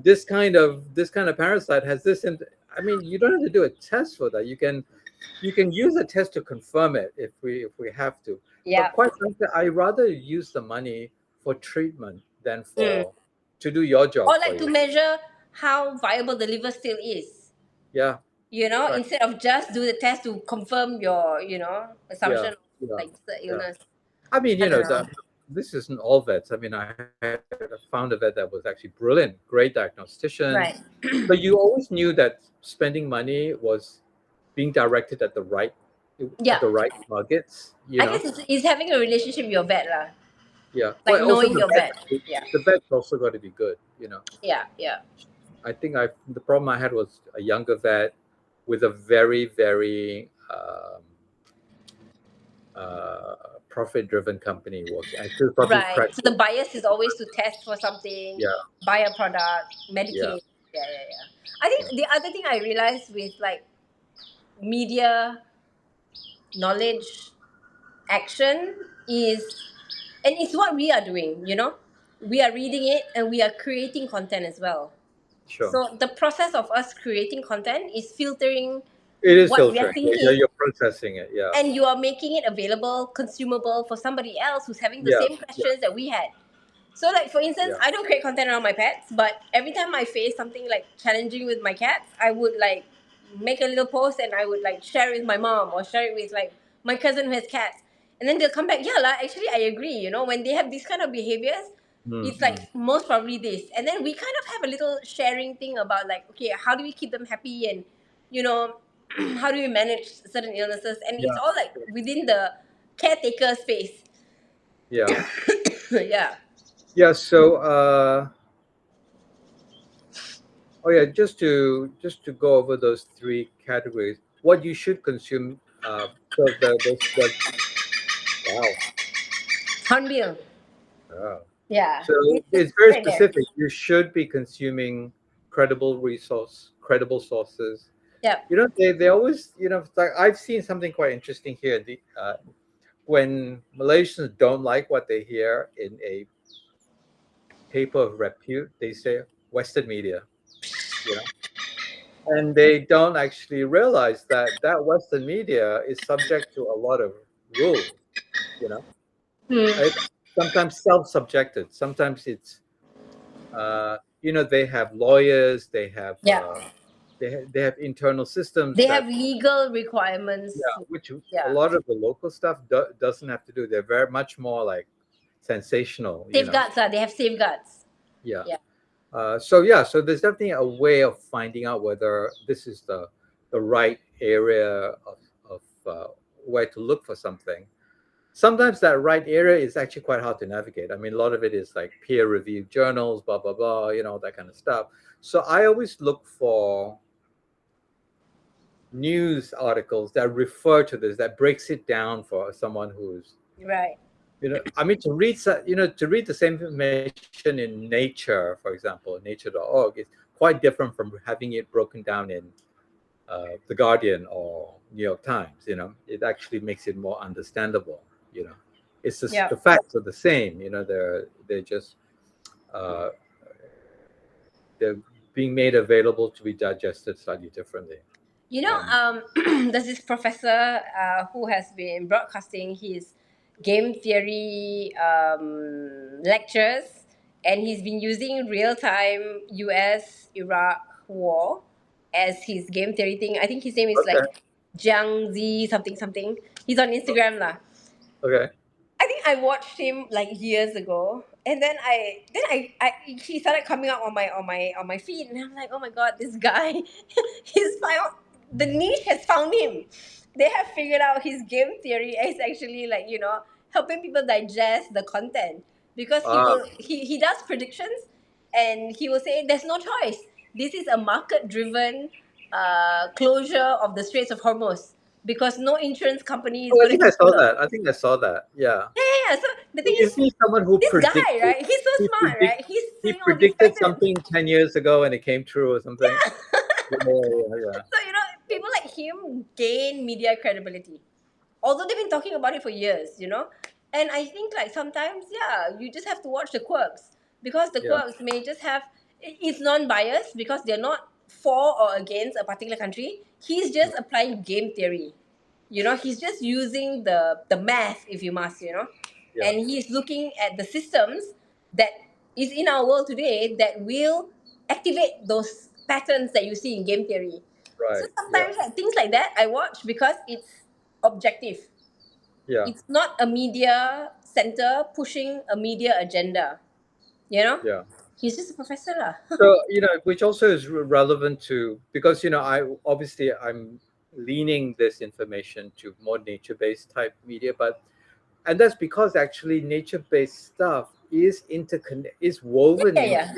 This kind of parasite has this. I mean, you don't have to do a test for that. You can use a test to confirm it if we have to. But Yeah. quite frankly, I rather use the money for treatment than Mm. for to do your Or job for like to you. measure how viable the liver still is. Yeah, right. Instead of just do the test to confirm your, Yeah, assumption of yeah, like the yeah. illness. I mean, I don't know. this isn't all vets. I mean, found a vet that was actually brilliant, great diagnostician. Right. But you always knew that spending money was being directed at the right Yeah. at the right targets, you I know. guess it's having a relationship with your vet lah. Yeah. Like Well, also knowing your vet. Yeah. the vet's also got to be good, you know. Yeah. Yeah. I think the problem I had was a younger vet with a very, very profit-driven company working. I feel probably Right. cracked So the it. bias is always to test for something, Yeah, buy a product, yeah, medicate. Yeah, yeah, yeah. I think yeah, the other thing I realized with like media knowledge action is, and it's what we are doing, you know, we are reading it and we are creating content as well. sure. So the process of us creating content is filtering It is what we are filtering. Yeah, thinking, you're processing it. Yeah, and you are making it available, consumable for somebody else who's having the yeah, same yeah, questions that we had. So, like for instance, yeah. I don't create content around my pets, but every time I face something like challenging with my cats, I would like make a little post and I would like share it with my mom or share it with like my cousin who has cats, and then they'll come back. Yeah, lah. Actually, I agree. You know, when they have these kind of behaviors, it's like Mm-hmm. most probably this, and then we kind of have a little sharing thing about like, okay, how do we keep them happy, and you know, how do we manage certain illnesses, and Yeah, it's all like within the caretaker space. yeah, Yeah. yeah. So, oh yeah, just to go over those three categories, what you should consume. So the wow. Hornbill. Wow. Yeah, So it's just it's very right there. specific. You should be consuming credible sources. Yeah. You know, they always, you know, it's like I've seen something quite interesting here. When Malaysians don't like what they hear in a paper of repute, they say Western media, you know, and they don't actually realize that that Western media is subject to a lot of rules, you know. Hmm. It's sometimes self-subjected. Sometimes it's you know, they have lawyers, Yeah. they have internal systems They have that, legal requirements. yeah, which a Yeah. lot of the local stuff doesn't have to do. They're very much more like sensational, you know. Safeguards. They have safeguards. Yeah. Yeah. So yeah, so there's definitely a way of finding out whether this is the right area of where to look for something. Sometimes that right area is actually quite hard to navigate. I mean, a lot of it is like peer-reviewed journals, blah blah blah, you know, that kind of stuff. So I always look for news articles that refer to this, that breaks it down for someone who's, Right. you know, I mean, to read the same information in Nature, for example, nature.org, is quite different from having it broken down in the Guardian or New York Times. You know, it actually makes it more understandable. You know, it's just Yeah. the facts are the same. You know, they're just uh, they're being made available to be digested slightly differently. You know, Um, there's this professor who has been broadcasting his game theory lectures, and he's been using real time US Iraq war as his game theory thing. I think his name is okay, like Jiang Zi something something. He's on Instagram lah. okay, I think I watched him like years ago, and then I he started coming up on my feed, and I'm like, oh my god, this guy, he's found the niche has found him. They have figured out his game theory is actually like, you know, helping people digest the content, because ah, he does predictions, and he will say there's no choice. This is a market driven closure of the Straits of Hormuz, because no insurance company is oh, I going to think I give saw you a. that. I think I saw that. Yeah. Yeah, yeah, yeah. So the thing is, Isn't he someone who this guy, predicted? right? He's so He smart, predict right? He's he saying all these predicted patterns. something 10 years ago and it came true or something. Yeah. Yeah, yeah, yeah. So, you know, people like him gain media credibility, although they've been talking about it for years, you know. And I think like sometimes, yeah, you just have to watch the quirks, because the Yeah, quirks may just have, it's non-biased because they're not for or against a particular country. He's just applying game theory. You know, he's just using the math, if you must, you know, yeah, and he's looking at the systems that is in our world today that will activate those patterns that you see in game theory. So right. Yeah, sometimes like things like that I watch because it's objective. yeah, It's not a media center pushing a media agenda. You know, yeah. he's just a professor lah. So, you know, which also is relevant to, because, you know, I obviously I'm leaning this information to more nature-based type media, and that's because actually nature-based stuff is woven Yeah, yeah,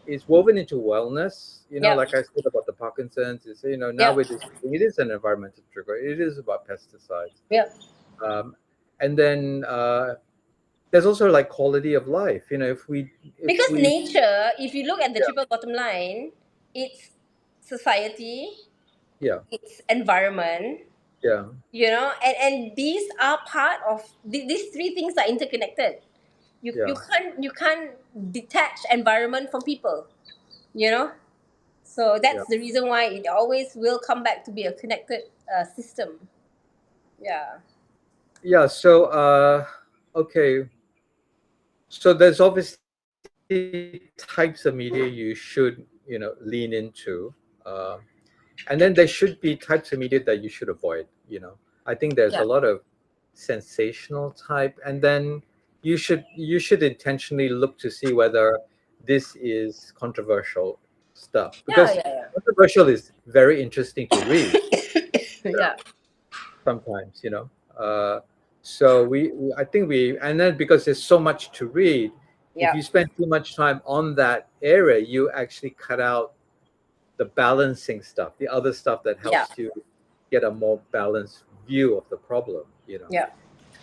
into wellness. yeah, Like I said about the Parkinson's, now yeah, with this, it is an environmental trigger. It is about pesticides, yeah. um, and then there's also like quality of life. If Because we nature, if you look at the Yeah, triple bottom line, it's society, yeah, it's environment, yeah, and these are part of these three things are interconnected. You yeah, can't detach environment from people, you know. So yeah, that's the reason why it always will come back to be a connected system. Yeah. yeah. So okay, so there's obviously types of media you should lean into. And then there should be types of media that you should avoid. I think there's a Yeah. lot of sensational type, and then you should intentionally look to see whether this is controversial stuff, Yeah. because Yeah. controversial is very interesting to read Yeah. sometimes. uh, so I think and then because there's so much to read, if Yeah. you spend too much time on that area, you actually cut out the balancing stuff, the other stuff that Yeah. helps you get a more balanced view of the problem. Yeah.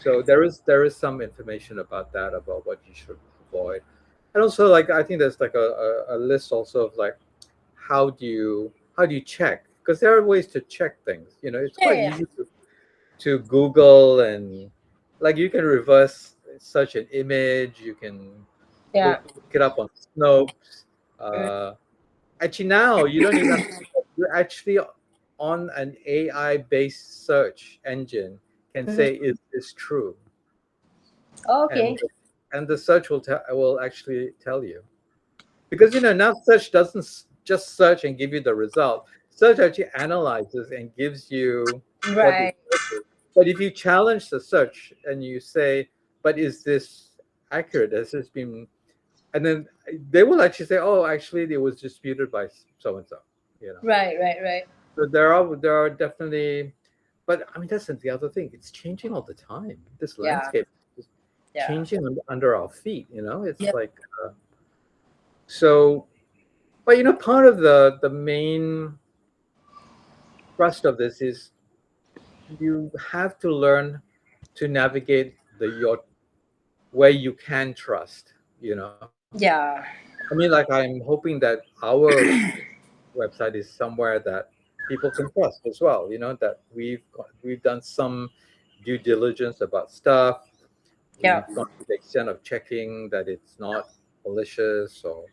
So there is some information about that, about what you should avoid. And also, like, I think there's like a list also of like how do you check, because there are ways to check things. It's Yeah. quite Yeah. easy to Google, and like you can reverse search an image, you can Yeah. look it up on Snopes. Mm. Actually, now you don't even have to, you're actually on an AI based search engine can Mhm. say, is this true? Okay. And the search will actually tell you, because now search doesn't just search and give you the result. Search actually analyzes and gives you what the Right. result is. But if you challenge the search and you say, but is this accurate, has this been, and then they will actually say, oh, actually it was disputed by so and so. Right. Right. Right. So there are definitely, but I mean that's the other thing. It's changing all the time. This Yeah. landscape is Yeah. changing under our feet. It's Yeah. like so. But part of the main thrust of this is you have to learn to navigate your where you can trust. Yeah. I mean, like, I'm hoping that our website is somewhere that people can trust as well. That we've done some due diligence about stuff. Yeah. We've gone to the extent of checking that it's not malicious or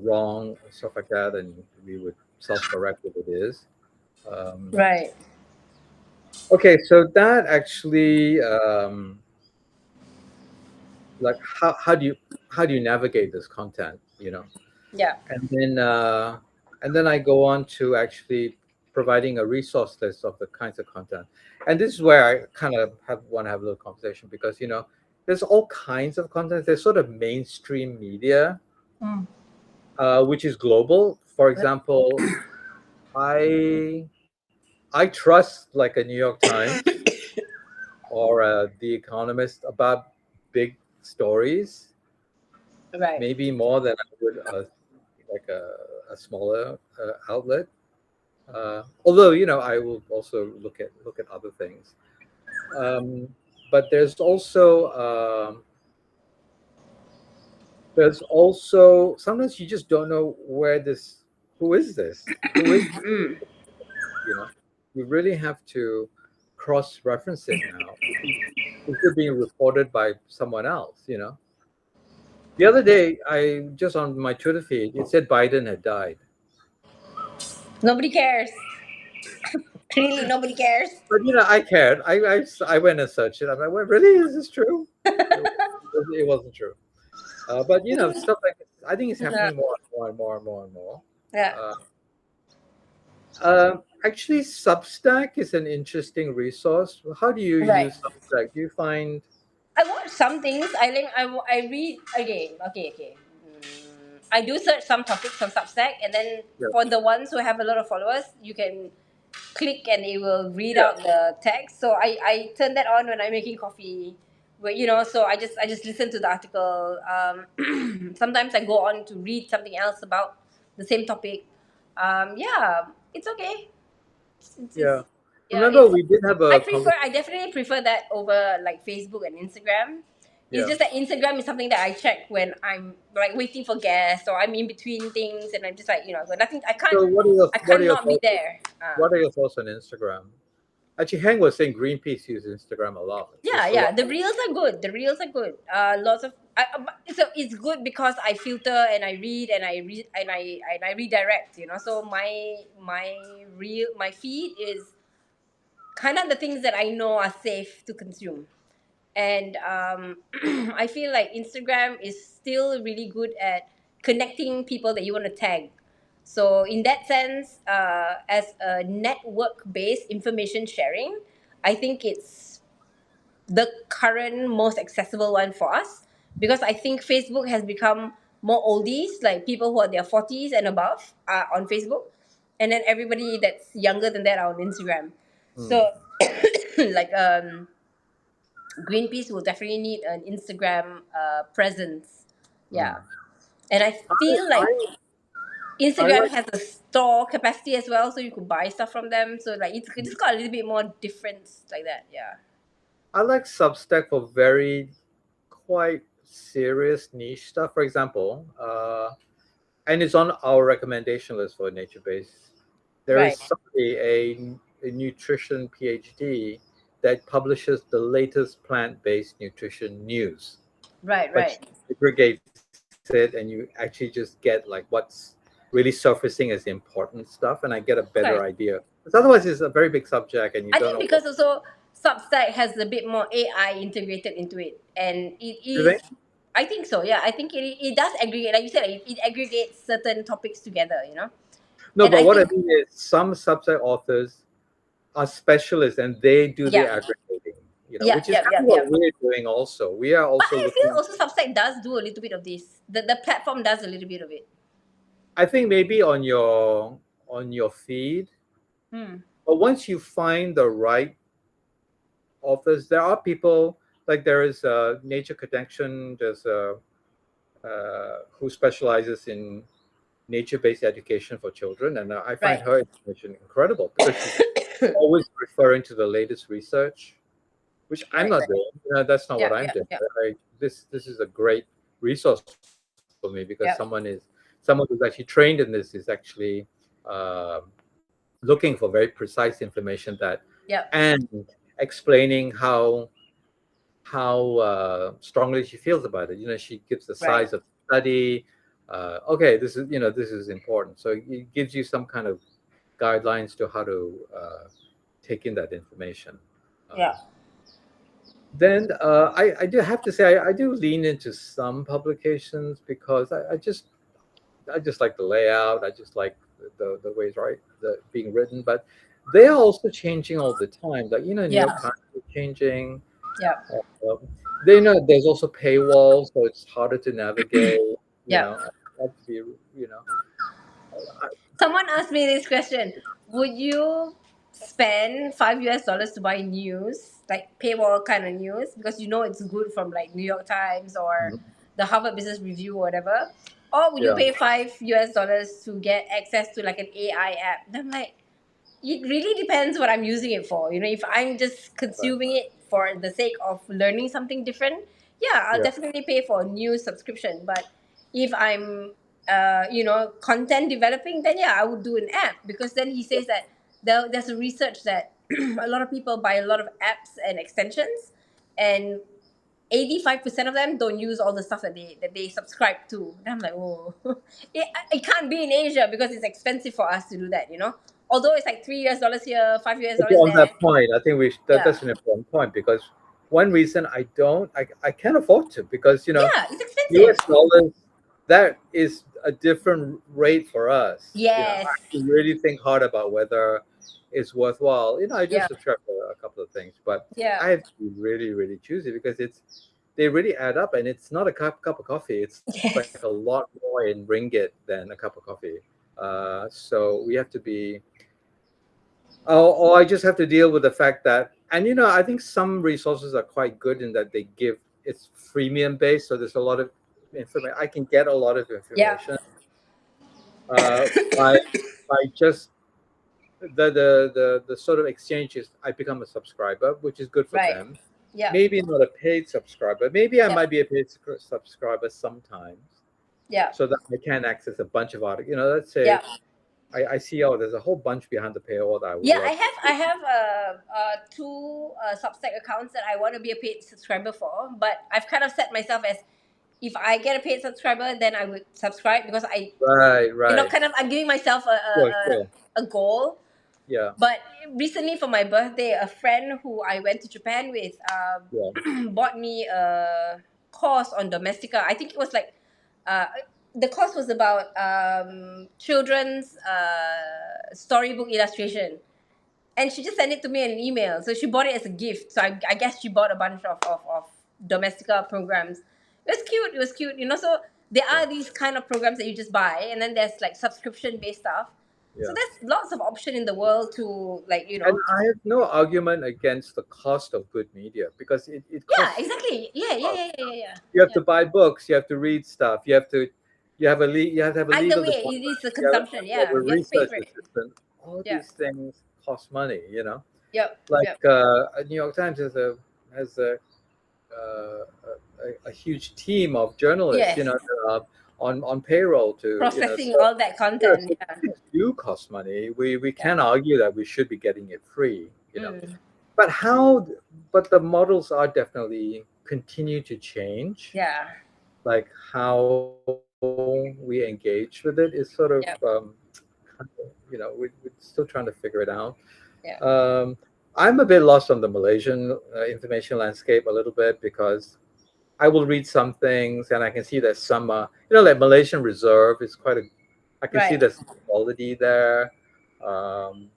wrong, stuff like that, and we would self-correct if it is. Um, Right. okay, so that actually, like, how do you navigate this content? Yeah. And then I go on to actually providing a resource list of the kinds of content. And this is where I kind of want to have a little conversation, because there's all kinds of content. There's sort of mainstream media, Mm. which is global. For example, I trust like a New York Times or The Economist about big stories, Right. maybe more than I would like a smaller outlet. Although I will also look at other things. Um, but there's also sometimes you just don't know who is this, Mm. you know. You really have to cross-reference it now. Is it being reported by someone else? The other day, I just on my Twitter feed, it said Biden had died. Nobody cares. Really, nobody cares. But I cared. I went and searched it. I'm like, well, really? Is this true? It wasn't true. But stuff like this, I think it's Yeah. happening more and more and more and more and more. Yeah. Uh, Actually, Substack is an interesting resource. How do you Right. use Substack? Do you find? I watch some things. I think I read again. Okay. Okay. I do search some topics on Substack, and then Yeah, for the ones who have a lot of followers, you can click and it will read Yeah. out the text. So I turn that on when I'm making coffee. But so I just listen to the article. Sometimes I go on to read something else about the same topic. Yeah, it's okay. It's Yeah. yeah, Remember, we did have a conversation. I definitely prefer that over like Facebook and Instagram. It's Yeah. just that Instagram is something that I check when I'm like waiting for guests or I'm in between things and I'm just like, got nothing. So I what are can't your not be thoughts? there. What are your thoughts on Instagram? Actually, Hank was saying Greenpeace uses Instagram a lot. Yeah, There's a yeah. lot. The reels are good. The reels are good. Lots of. So it's good because I filter and I read and I read and I redirect. So my feed is kind of the things that I know are safe to consume. And I feel like Instagram is still really good at connecting people that you want to tag. So in that sense, as a network-based information sharing, I think it's the current most accessible one for us because I think Facebook has become more oldies, like people who are their 40s and above are on Facebook, and then everybody that's younger than that are on Instagram. Mm, So, like Greenpeace will definitely need an Instagram presence. mm. Yeah. And I feel like I Instagram like has a store capacity as well, so you could buy stuff from them. So like it's just got a little bit more difference like that. Yeah. I like Substack for very quite serious niche stuff. For example, and it's on our recommendation list for nature based. There is Right. somebody a nutrition PhD that publishes the latest plant based nutrition news, Right. but she Right. aggregates it, and you actually just get like what's really surfacing as important stuff, and I get a better Okay. idea. Because otherwise, it's a very big subject, and you I don't think know what because also Substack has a bit more AI integrated into it, and it you think. is. I think so. Yeah, I think it does aggregate, like you said, it aggregates certain topics together. No, And but I what I think mean is some subset authors are specialists and they do the yeah, aggregating, yeah, which is yeah, kind yeah, of yeah. what we're doing also. We are But also I feel looking, also Substack does do a little bit of this. The platform does a little bit of it. I think maybe on your feed, Hmm. but once you find the right authors, there are people like there is Nature Connection, there's who specializes in nature-based education for children, and I find Right. her information incredible because she's always referring to the latest research, which I'm Right. not Right. doing. That's not Yeah. what I'm Yeah. doing. Yeah. This is a great resource for me because Yeah. someone who's actually trained in this is actually um looking for very precise information that Yeah. and explaining how strongly she feels about it. She gives the Right. size of the study. Okay, this is important. So it gives you some kind of guidelines to how to take in that information. Yeah. Then I do have to say I do lean into some publications because I just like the layout. I just like the way it's being written. But they are also changing all the time. Like New Yeah. York Times is changing. Yeah. Um, they know there's also paywalls, so it's harder to navigate. You Yeah. know, I have to be. You know, I, Someone asked me this question: would you spend $5 to buy news, like paywall kind of news, because it's good from like New York Times or the Harvard Business Review or whatever, or would you yeah, pay $5 to get access to like an AI app? And I'm like, it really depends what I'm using it for. If I'm just right, consuming it for the sake of learning something different, yeah, I'll yeah, definitely pay for a news subscription. But if I'm, content developing, then yeah, I would do an app because then he says that there's a research that a lot of people buy a lot of apps and extensions, and 85% of them don't use all the stuff that they subscribe to. And I'm like, oh, it can't be in Asia because it's expensive for us to do that. Although it's like $3 here, $5 Okay, on there. that point, I think Yeah, that's an important point because one reason I can't afford to because yeah, it's expensive. U.S. dollars that is a different rate for us. I Yes. have to really think hard about whether it's worthwhile. I Yeah, just subtract a couple of things, but yeah. I have to be really really choosy because they really add up, and it's not a cup of coffee. It's like Yes. a lot more in ringgit than a cup of coffee. So we have to be or I just have to deal with the fact that, and I think some resources are quite good in that they give it's freemium based, so there's a lot of information. I can get a lot of Yeah. information uh, by just the sort of exchange is I become a subscriber, which is good for Right. them. Yeah. Maybe not a paid subscriber. Maybe I Yeah. might be a paid subscriber sometimes, Yeah. so that I can access a bunch of articles. Let's say Yeah. I see, oh, there's a whole bunch behind the paywall that I would Yeah, love. I have two Substack accounts that I want to be a paid subscriber for, but I've kind of set myself as if I get a paid subscriber, then I would subscribe because Right, right. kind of I'm giving myself Sure, sure. a goal. Yeah, But recently for my birthday, a friend who I went to Japan with yeah. bought me a course on Domestica. I think it was like uh, the course was about children's storybook illustration, and she just sent it to me in an email. So she bought it as a gift. So I guess she bought a bunch of Domestica programs. It was cute. It was cute. So there Yeah. are these kind of programs that you just buy, and then there's like subscription based stuff. So Yeah. there's lots of option in the world to like And I have no argument against the cost of good media because it Yeah, costs. exactly. Yeah. You have Yeah. to buy books, you have to read stuff, you have to have a Either legal way, it department, is a you consumption. have Yeah, a you have to pay research for it. assistant. All Yeah. these things cost money. Yep. Like Yep. New York Times has a huge team of journalists, Yes. that are on payroll to, Processing so all that yeah, content. so Yeah. things do cost money. We Yeah. can argue that we should be getting it free. Mm. But but the models are definitely continue to change. Yeah. Like how we engage with it is sort of, Yep. we're still trying to figure it out. Yeah. I'm a bit lost on the Malaysian information landscape a little bit because I will read some things and I can see that some, like Malaysian Reserve is I can see Right. there's quality there. Um,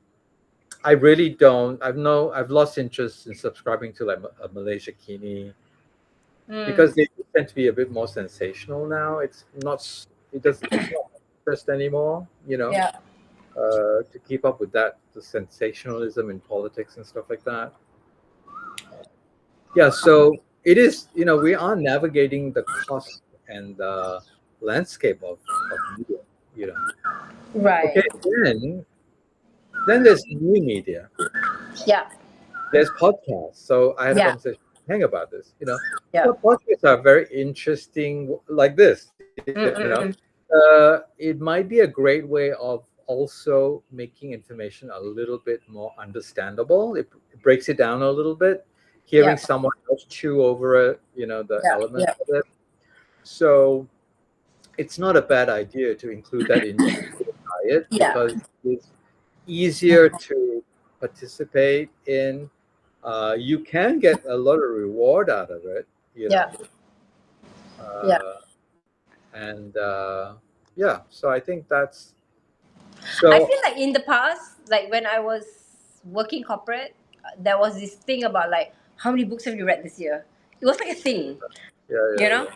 I really don't. I've lost interest in subscribing to like a Malaysia Kini Mm. because they tend to be a bit more sensational now. It's not. It's not interest anymore. Yeah. To keep up with the sensationalism in politics and stuff like that. Yeah, so it is. We are navigating the cost and the landscape of media. Okay, Right. then there's new media. Yeah. There's podcasts. So I had a Yeah. conversation hang about this. Yeah. Podcasts are very interesting, like this. Mm. It might be a great way of also making information a little bit more understandable. It breaks it down a little bit. Hearing Yeah. someone else chew over it, the Yeah. elements Yeah. of it. So it's not a bad idea to include that in your diet Yeah. because it's easier to participate in. You can get a lot of reward out of it, Yeah. Yeah. uh, and yeah. So I think that's I so. feel like in the past, like when I was working corporate, there was this thing about like how many books have you read this year? It was like a thing, Yeah, you yeah, know.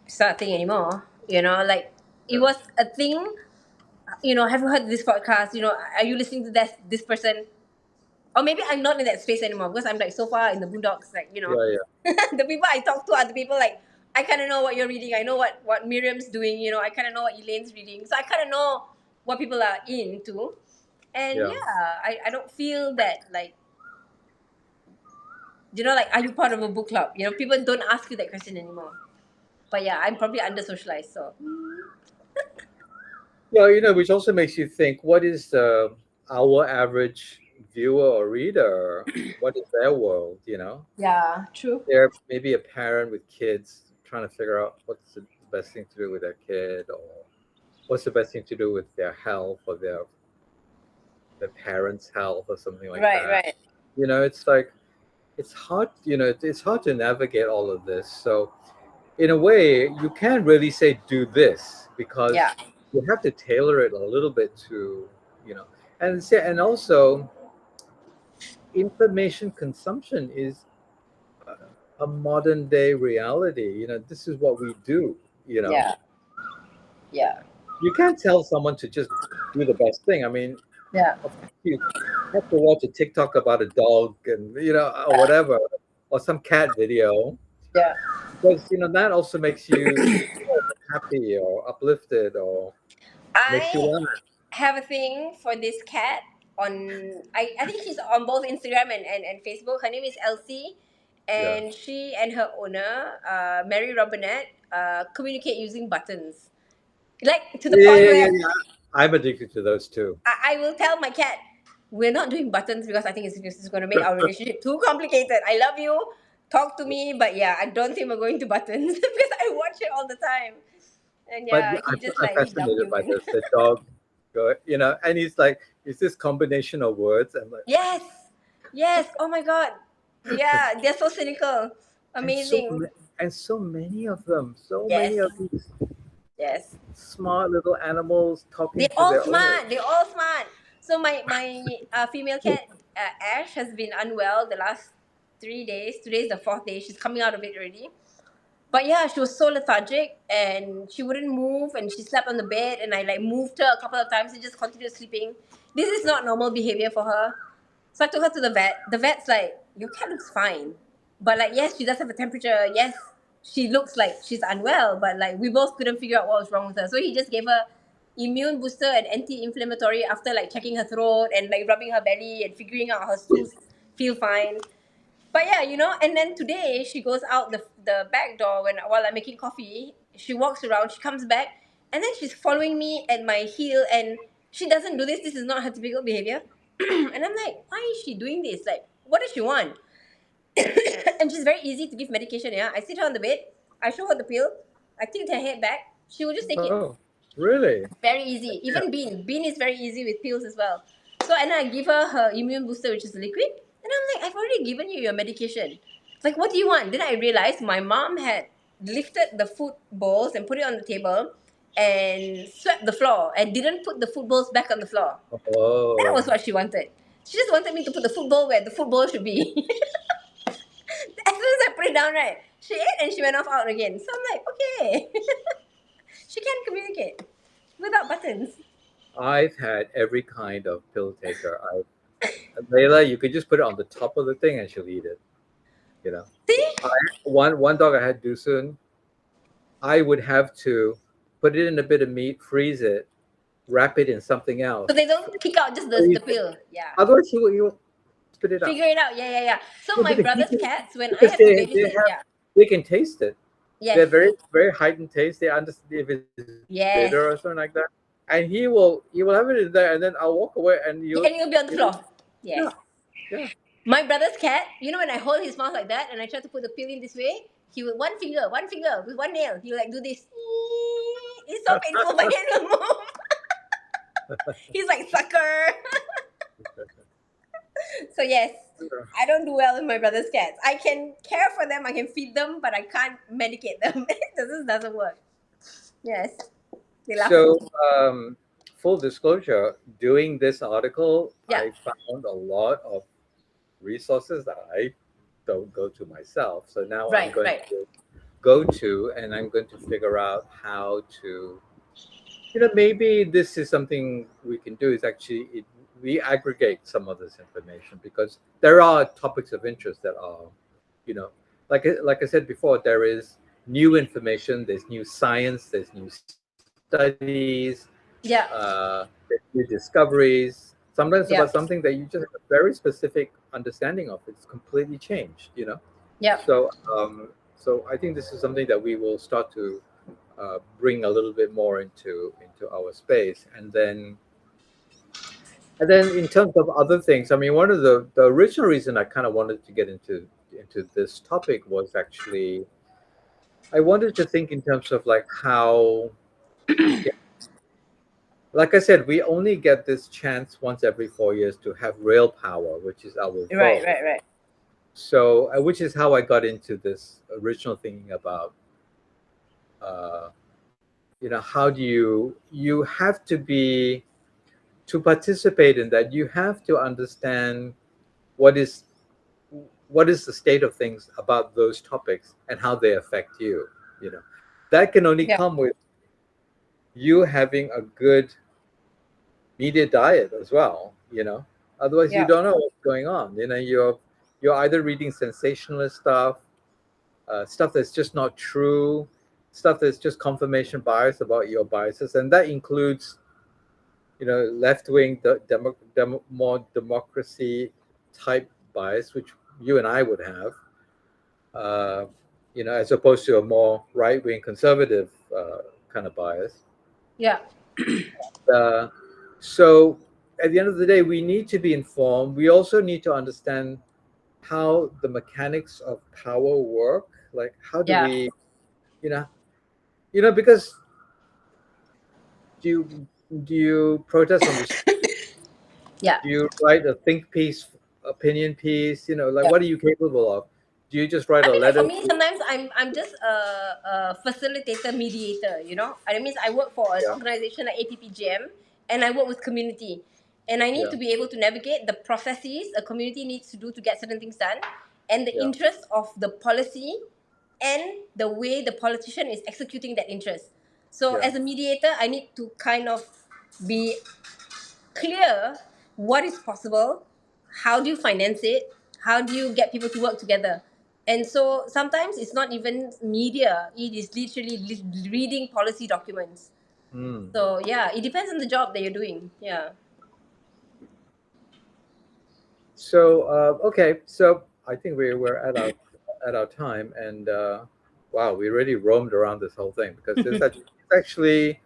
It's not a thing anymore. Like it yeah, was a thing. Have you heard this podcast? Are you listening to this person? Or maybe I'm not in that space anymore because I'm like so far in the boondocks. Like yeah, yeah, the people I talk to are the people like I kind of know what you're reading. I know what Miriam's doing. I kind of know what Elaine's reading. So I kind of know what people are into. And yeah. yeah, I don't feel that like like are you part of a book club? People don't ask you that question anymore. But yeah, I'm probably under socialized. So Well, which also makes you think: what is our average viewer or reader? What is their world? yeah, true. They're maybe a parent with kids trying to figure out what's the best thing to do with their kid, or what's the best thing to do with their health or their parents' health or something like Right, that. right. It's like it's hard. It's hard to navigate all of this. So in a way, you can't really say do this because Yeah, you have to tailor it a little bit to and also information consumption is a modern day reality. This is what we do. yeah, yeah, You can't tell someone to just do the best thing. I mean, yeah. of course have to watch a TikTok about a dog and or whatever, or some cat video, Yeah. because that also makes you happy or uplifted or makes you I laugh. have a thing for this cat on I think she's on both Instagram and Facebook. Her name is Elsie, Yeah. and she and her owner, Mary Robinette, communicate using buttons. Like to the Yeah, point yeah, yeah, where yeah. I'm addicted to those too. I will tell my cat, we're not doing buttons because I think it's just going to make our relationship too complicated. I love you, talk to me, but yeah, I don't think we're going to buttons because I watch it all the time. And But yeah, he just I'm like he love fascinated by human. the dog, and he's like, it's this combination of words. I'm like, Yes, yes. Oh my god. Yeah, they're so cynical. and so Amazing. and so many of them, so Yes, many of these yes. smart little animals talking They're to all their owners. smart. They're all smart. So my female cat Ash has been unwell the last 3 days. Today's the fourth day. She's coming out of it already. But yeah, she was so lethargic and she wouldn't move and she slept on the bed and I like moved her a couple of times and just continued sleeping. This is not normal behavior for her. So I took her to the vet. The vet's like, your cat looks fine. But like, yes, she does have a temperature. Yes, she looks like she's unwell. But like, we both couldn't figure out what was wrong with her. So he just gave her immune booster and anti-inflammatory after like checking her throat and like rubbing her belly and figuring out her stools feel fine. But yeah, and then today she goes out the back door while I'm making coffee. She walks around, she comes back, and then she's following me at my heel, and she doesn't do this. This is not her typical behavior. And I'm like, why is she doing this? Like, what does she want? And she's very easy to give medication. Yeah, I sit her on the bed, I show her the pill, I tilt her head back, she will just take it. Oh, really? Very easy. Yeah. Even Bean is very easy with pills as well. So and I give her immune booster, which is liquid. And I'm like, I've already given you your medication. Like, what do you want? Then I realized my mom had lifted the food bowls and put it on the table and swept the floor and didn't put the food bowls back on the floor. That Oh, was what she wanted. She just wanted me to put the food bowl where the food bowl should be. As soon as I put it down, right, she ate and she went off out again. So I'm like, okay. She can communicate without buttons. I've had every kind of pill taker. Layla, you could just put it on the top of the thing and she'll eat it. You know, See? I, one dog I had, Doosun, I would have to put it in a bit of meat, freeze it, wrap it in something So else, they don't kick out just the freeze it. pill. Yeah. Otherwise he will spit it out. Figure it out. Yeah, yeah, yeah. So Yeah, my brother's cats, when I because have to babysit, yeah. they can taste it. Yes. They're very heightened taste. They understand if it's Yes. bitter or something like that. And he will have it in there, and then I'll walk away, and And it'll be on the you know, floor. Yes. yeah, yeah. My brother's cat, when I hold his mouth like that and I try to put the pill in this way, he will one finger with one nail, he will like do this. It's so painful, my hand will move. He's like sucker. So yes, I don't do well with my brother's cats. I can care for them, I can feed them, but I can't medicate them. This doesn't work. Yes. They laugh at So, me. full disclosure, doing this article, Yeah. I found a lot of resources that I don't go to myself. So now I'm Right, going right. to go to, and I'm going to figure out how to, maybe this is something we can do is actually we aggregate some of this information because there are topics of interest that are, you know, like I said before, there is new information, there's new science, there's new studies, Yeah. there's new discoveries. Sometimes Yeah. about something that you just have a very specific understanding of. It's completely changed. Yeah. So I think this is something that we will start to bring a little bit more into our space, and then in terms of other things, I mean, one of the original reason I kind of wanted to get into this topic was actually I wanted to think in terms of like how we get, like I said, we only get this chance once every 4 years to have real power, which is our Right, vote. right, right. So, which is how I got into this original thinking about, uh, how do you have to be to participate in that, you have to understand what is what is the state of things about those topics and how they affect you. You know, that can only Yeah. come with you having a good media diet as well. Otherwise, you Yeah. don't know what's going on. You're either reading sensationalist stuff, stuff that's just not true, stuff that's just confirmation bias about your biases, and that includes left wing, more democracy type bias, which you and I would have, uh, as opposed to a more right wing conservative kind of bias. Yeah. Uh, so at the end of the day, we need to be informed. We also need to understand how the mechanics of power work. Like, how do Yeah. we, you know, because do you protest on the street? Yeah. Do you write a think piece, opinion piece? Like, Yeah. what are you capable of? Do you just write I a mean, like for letter? me, sometimes I'm just a facilitator, mediator. You know, and it means I work for an Yeah, organization like APPGM, and I work with community, and I need yeah, to be able to navigate the processes a community needs to do to get certain things done, and the yeah, interest of the policy, and the way the politician is executing that interest. So yeah. as a mediator, I need to kind of be clear what is possible, how do you finance it, how do you get people to work together. And so sometimes it's not even media, it is literally reading policy documents. Mm. So yeah, it depends on the job that you're doing. Yeah. So okay, so I think we're at our time, and wow, we really roamed around this whole thing because it's actually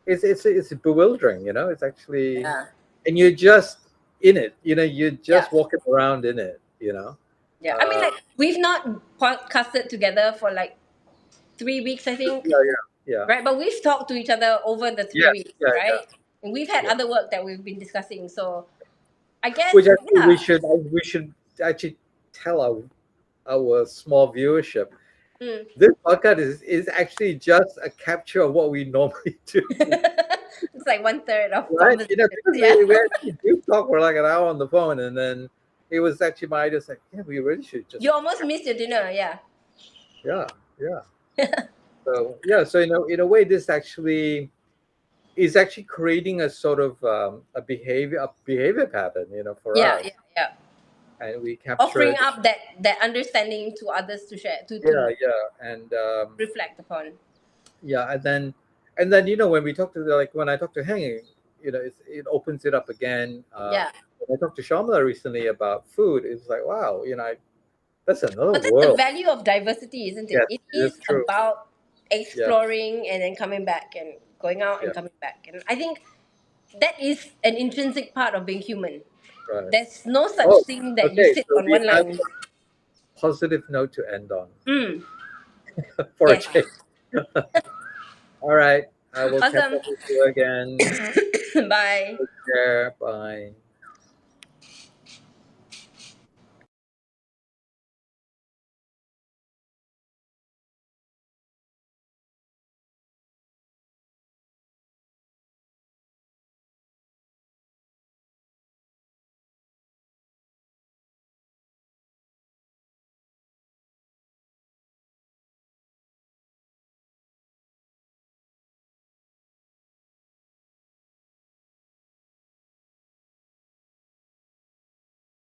it's bewildering. It's actually, Yeah. and you're just in it. You're Yeah. just walking around in it. Yeah, I mean, Uh, like, we've not podcasted together for like 3 weeks, I think, yeah, yeah, yeah. right? But we've talked to each other over the three Yes, weeks yeah, right? And we've had yeah, yeah. other work that we've been discussing, so I guess, Which actually yeah. we should actually tell our small viewership. Mm. This podcast is actually just a capture of what we normally do, It's like 1/3 of right? conversation. Because Yeah. we actually do talk for like an hour on the phone, and then it was actually my idea. Like, yeah, we really should just, You almost missed your dinner, yeah. yeah, yeah. So yeah, so in a way, this actually is actually creating a sort of a behavior pattern, for Yeah, us, yeah, yeah. and we capture Offering it. up that understanding to others to share, Yeah, to yeah, and reflect upon. yeah, and then when we talk to like when I talk to Heng, it opens it up again. Yeah. When I talked to Shamla recently about food, it's like, wow, that's another But that's the world. value of diversity, isn't it? Yes, It it is is true. about Yeah, exploring and then coming back and going out and yeah, coming back. And I think that is an intrinsic part of being human. right. There's no such Oh, thing that you okay. sit So on we one have line. a positive note to end on Mm, for a yes. change. All right. I will catch Awesome. up with you again. Bye. Take care. Bye.